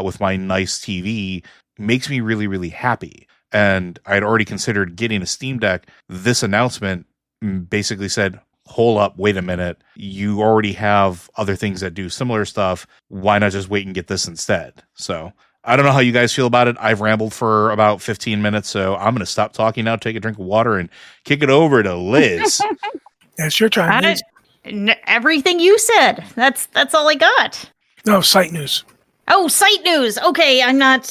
with my nice TV makes me really, really happy. And I'd already considered getting a Steam Deck. This announcement basically said, hold up, wait a minute. You already have other things that do similar stuff. Why not just wait and get this instead? So I don't know how you guys feel about it. I've rambled for about 15 minutes, so I'm going to stop talking now, take a drink of water, and kick it over to Liz. It's your time, Liz. Everything you said. That's all I got. No, site news. Oh, site news. Okay, I'm not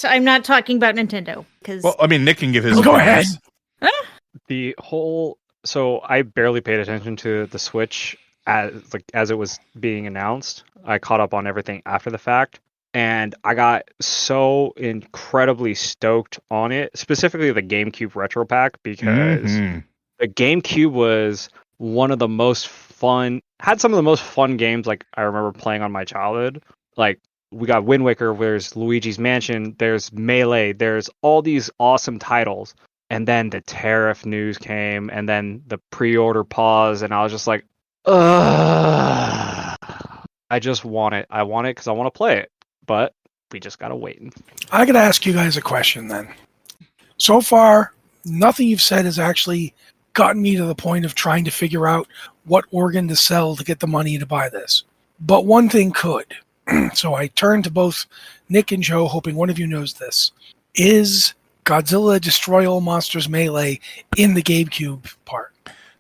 talking about Nintendo because. Well, I mean, Nick can give his. Go ahead. The whole. So I barely paid attention to the Switch as it was being announced. I caught up on everything after the fact, and I got so incredibly stoked on it, specifically the GameCube Retro Pack, because the GameCube was one of the most fun, had some of the most fun games like I remember playing on my childhood. Like, we got Wind Waker, there's Luigi's Mansion, there's Melee, there's all these awesome titles. And then the tariff news came, and then the pre-order pause, and I was just like, ugh. I just want it. I want it because I want to play it. But we just got to wait. I got to ask you guys a question then. So far, nothing you've said has actually gotten me to the point of trying to figure out what organ to sell to get the money to buy this. But one thing could. So I turned to both Nick and Joe, hoping one of you knows this. Is Godzilla Destroy All Monsters Melee in the GameCube part?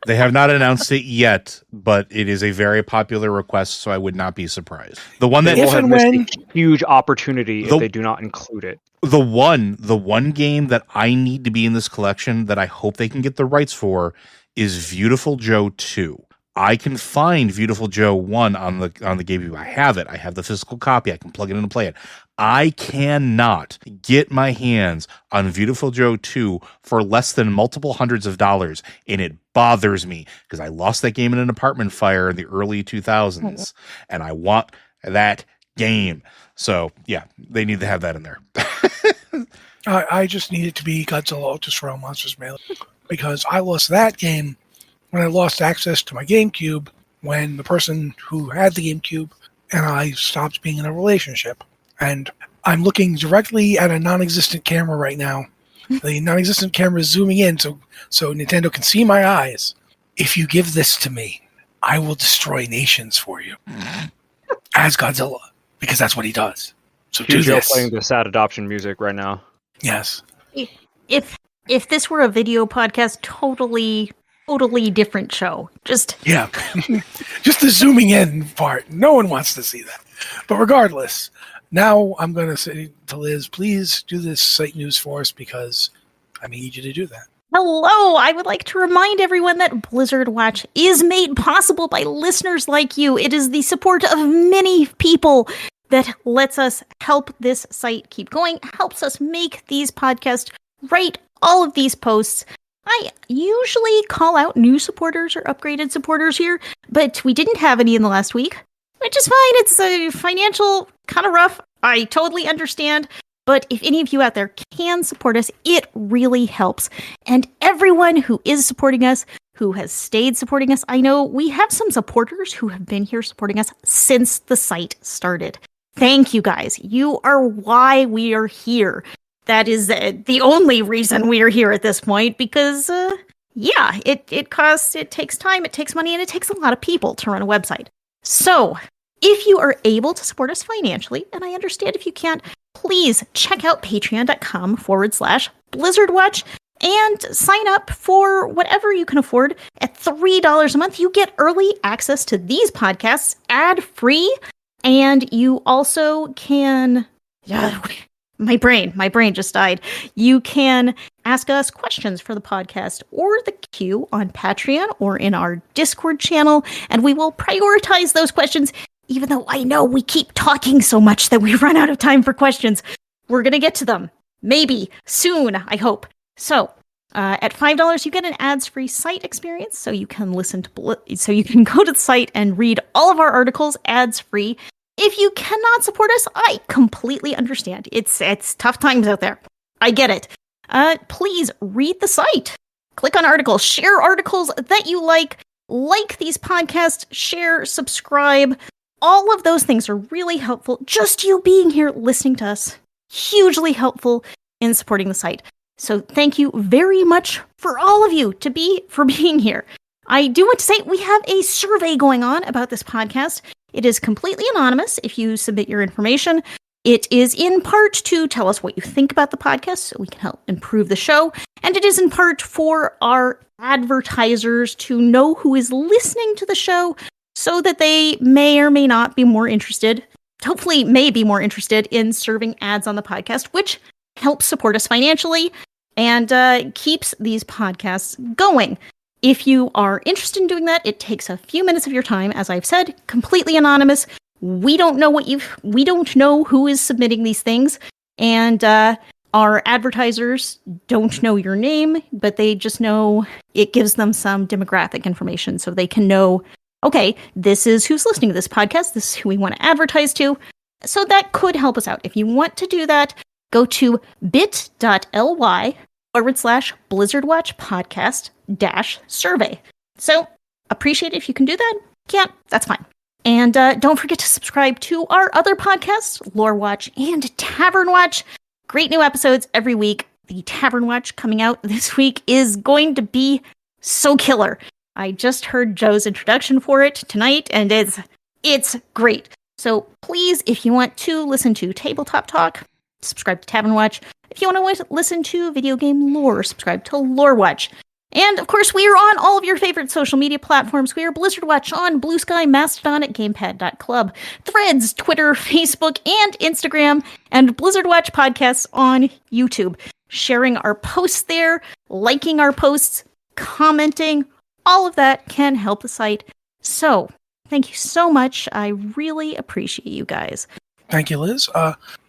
They have not announced it yet, but it is a very popular request, so I would not be surprised. The one that will have missed a huge opportunity if they do not include it. The one game that I need to be in this collection that I hope they can get the rights for is Beautiful Joe 2. I can find Beautiful Joe 1 on the GameCube. I have it. I have the physical copy. I can plug it in and play it. I cannot get my hands on Beautiful Joe 2 for less than multiple hundreds of dollars, and it bothers me because I lost that game in an apartment fire in the early 2000s, and I want that game. So, yeah, they need to have that in there. I just need it to be Godzilla Destroy All Monsters Melee because I lost that game when I lost access to my GameCube when the person who had the GameCube and I stopped being in a relationship. And I'm looking directly at a non-existent camera right now. The non-existent camera is zooming in so Nintendo can see my eyes. If you give this to me, I will destroy nations for you. As Godzilla. Because that's what he does. So do this. Playing the sad adoption music right now. Yes. If this were a video podcast, totally different show. Yeah. Just the zooming in part. No one wants to see that. But regardless, now I'm going to say to Liz, please do this site news for us because I need you to do that. Hello, I would like to remind everyone that Blizzard Watch is made possible by listeners like you. It is the support of many people that lets us help this site keep going, helps us make these podcasts, write all of these posts. I usually call out new supporters or upgraded supporters here, but we didn't have any in the last week, which is fine. It's a financial kind of rough. I totally understand. But if any of you out there can support us, it really helps. And everyone who is supporting us, who has stayed supporting us, I know we have some supporters who have been here supporting us since the site started. Thank you guys. You are why we are here. That is the only reason we are here at this point because, it costs, it takes time, it takes money, and it takes a lot of people to run a website. So if you are able to support us financially, and I understand if you can't, please check out patreon.com/BlizzardWatch and sign up for whatever you can afford. At $3 a month, you get early access to these podcasts ad-free, and you also can... My brain just died. You can ask us questions for the podcast or the queue on Patreon or in our Discord channel, and we will prioritize those questions, even though I know we keep talking so much that we run out of time for questions. We're going to get to them. Maybe soon, I hope. So, at $5, you get an ads-free site experience, so you can so you can go to the site and read all of our articles ads-free. If you cannot support us, I completely understand. It's tough times out there. I get it. Please read the site. Click on articles. Share articles that you like these podcasts, share, subscribe. All of those things are really helpful. Just you being here listening to us, hugely helpful in supporting the site. So thank you very much for all of you for being here. I do want to say we have a survey going on about this podcast. It is completely anonymous if you submit your information. It is in part to tell us what you think about the podcast so we can help improve the show. And it is in part for our advertisers to know who is listening to the show so that they may or may not be more interested, hopefully may be more interested in serving ads on the podcast, which helps support us financially and keeps these podcasts going. If you are interested in doing that, it takes a few minutes of your time, as I've said, completely anonymous. We don't know we don't know who is submitting these things, and our advertisers don't know your name, but they just know it gives them some demographic information so they can know, okay, this is who's listening to this podcast, this is who we want to advertise to. So that could help us out. If you want to do that, go to bit.ly/BlizzardWatch podcast-survey. So, appreciate it if you can do that. Can't, that's fine. And don't forget to subscribe to our other podcasts, Lore Watch and Tavern Watch. Great new episodes every week. The Tavern Watch coming out this week is going to be so killer. I just heard Joe's introduction for it tonight, and it's great. So please, if you want to listen to Tabletop Talk, subscribe to Tavern Watch. If you want to listen to video game lore, subscribe to Lore Watch. And, of course, we are on all of your favorite social media platforms. We are Blizzard Watch on Blue Sky, Mastodon at gamepad.club, Threads, Twitter, Facebook, and Instagram, and Blizzard Watch podcasts on YouTube. Sharing our posts there, liking our posts, commenting, all of that can help the site. So, thank you so much. I really appreciate you guys. Thank you, Liz.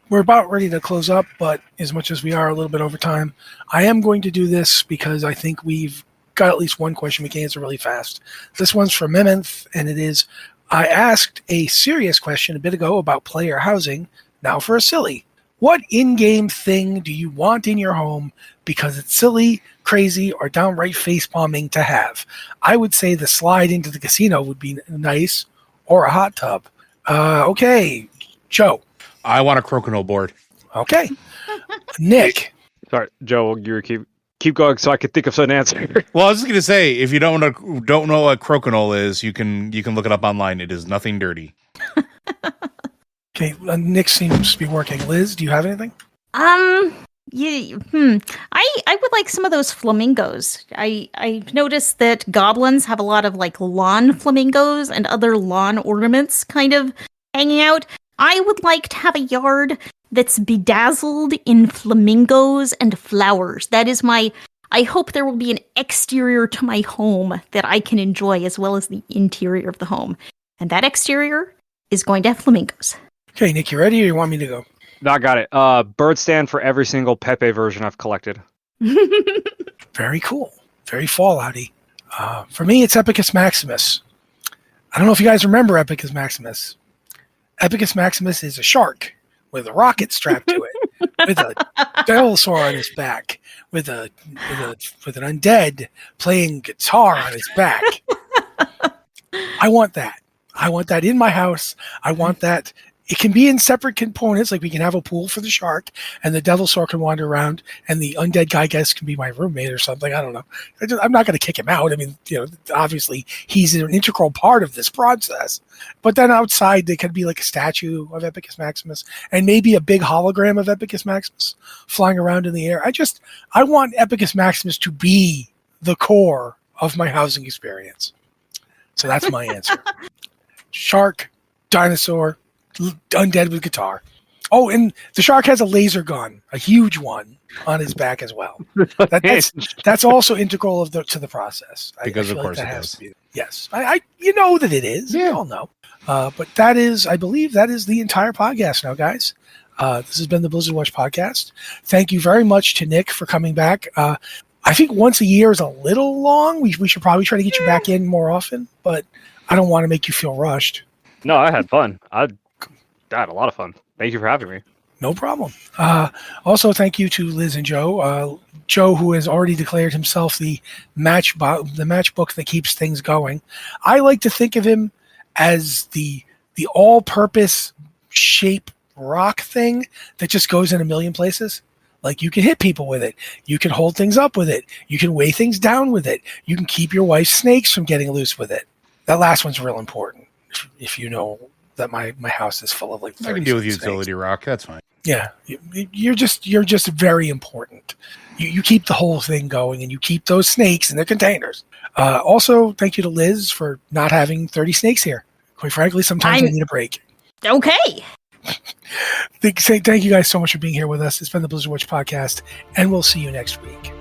We're about ready to close up, but as much as we are a little bit over time, I am going to do this because I think we've got at least one question we can answer really fast. This one's from Mimmonth, and it is, I asked a serious question a bit ago about player housing, now for a silly. What in-game thing do you want in your home because it's silly, crazy, or downright face-palming to have? I would say the slide into the casino would be nice, or a hot tub. Okay, Joe. I want a crokinole board. Okay. Nick. Sorry, Joe, you keep going so I can think of an answer. Well, I was just gonna say, if you don't know what crokinole is, you can look it up online. It is nothing dirty. Okay, Nick seems to be working. Liz, do you have anything? I would like some of those flamingos. I noticed that goblins have a lot of like lawn flamingos and other lawn ornaments kind of hanging out. I would like to have a yard that's bedazzled in flamingos and flowers. That is I hope there will be an exterior to my home that I can enjoy as well as the interior of the home. And that exterior is going to have flamingos. Okay, Nick, you ready or you want me to go? No, I got it. Bird stand for every single Pepe version I've collected. Very cool. Very Fallouty. For me, it's Epicus Maximus. I don't know if you guys remember Epicus Maximus. Epicus Maximus is a shark with a rocket strapped to it, with a dinosaur on his back, with an undead playing guitar on his back. I want that. I want that in my house. I want that it can be in separate components. Like we can have a pool for the shark, and the devil sword can wander around, and the undead guy guess can be my roommate or something. I don't know. I'm not going to kick him out. I mean, obviously he's an integral part of this process. But then outside, there could be like a statue of Epicus Maximus, and maybe a big hologram of Epicus Maximus flying around in the air. I want Epicus Maximus to be the core of my housing experience. So that's my answer. Shark, dinosaur, undead with guitar. Oh, and the shark has a laser gun, a huge one, on his back as well. That's also integral to the process. Because I of feel course like it that has does. to be. Yes, you know that it is. Yeah. We all know. But that is, I believe, that is the entire podcast now, guys. This has been the Blizzard Watch podcast. Thank you very much to Nick for coming back. I think once a year is a little long. We should probably try to get you back in more often, but I don't want to make you feel rushed. No, I had fun. I had a lot of fun. Thank you for having me. No problem. Also, thank you to Liz and Joe. Joe, who has already declared himself the matchbook that keeps things going. I like to think of him as the all-purpose shape rock thing that just goes in a million places. Like you can hit people with it. You can hold things up with it. You can weigh things down with it. You can keep your wife's snakes from getting loose with it. That last one's real important. If you know that my house is full of like 30 I can deal with snakes. utility rock. That's fine. Yeah, you're just very important. You keep the whole thing going, and you keep those snakes in their containers. Also, thank you to Liz for not having 30 snakes here. Quite frankly, sometimes I need a break. Okay. Thank you guys so much for being here with us. It's been the Blizzard Watch podcast, and we'll see you next week.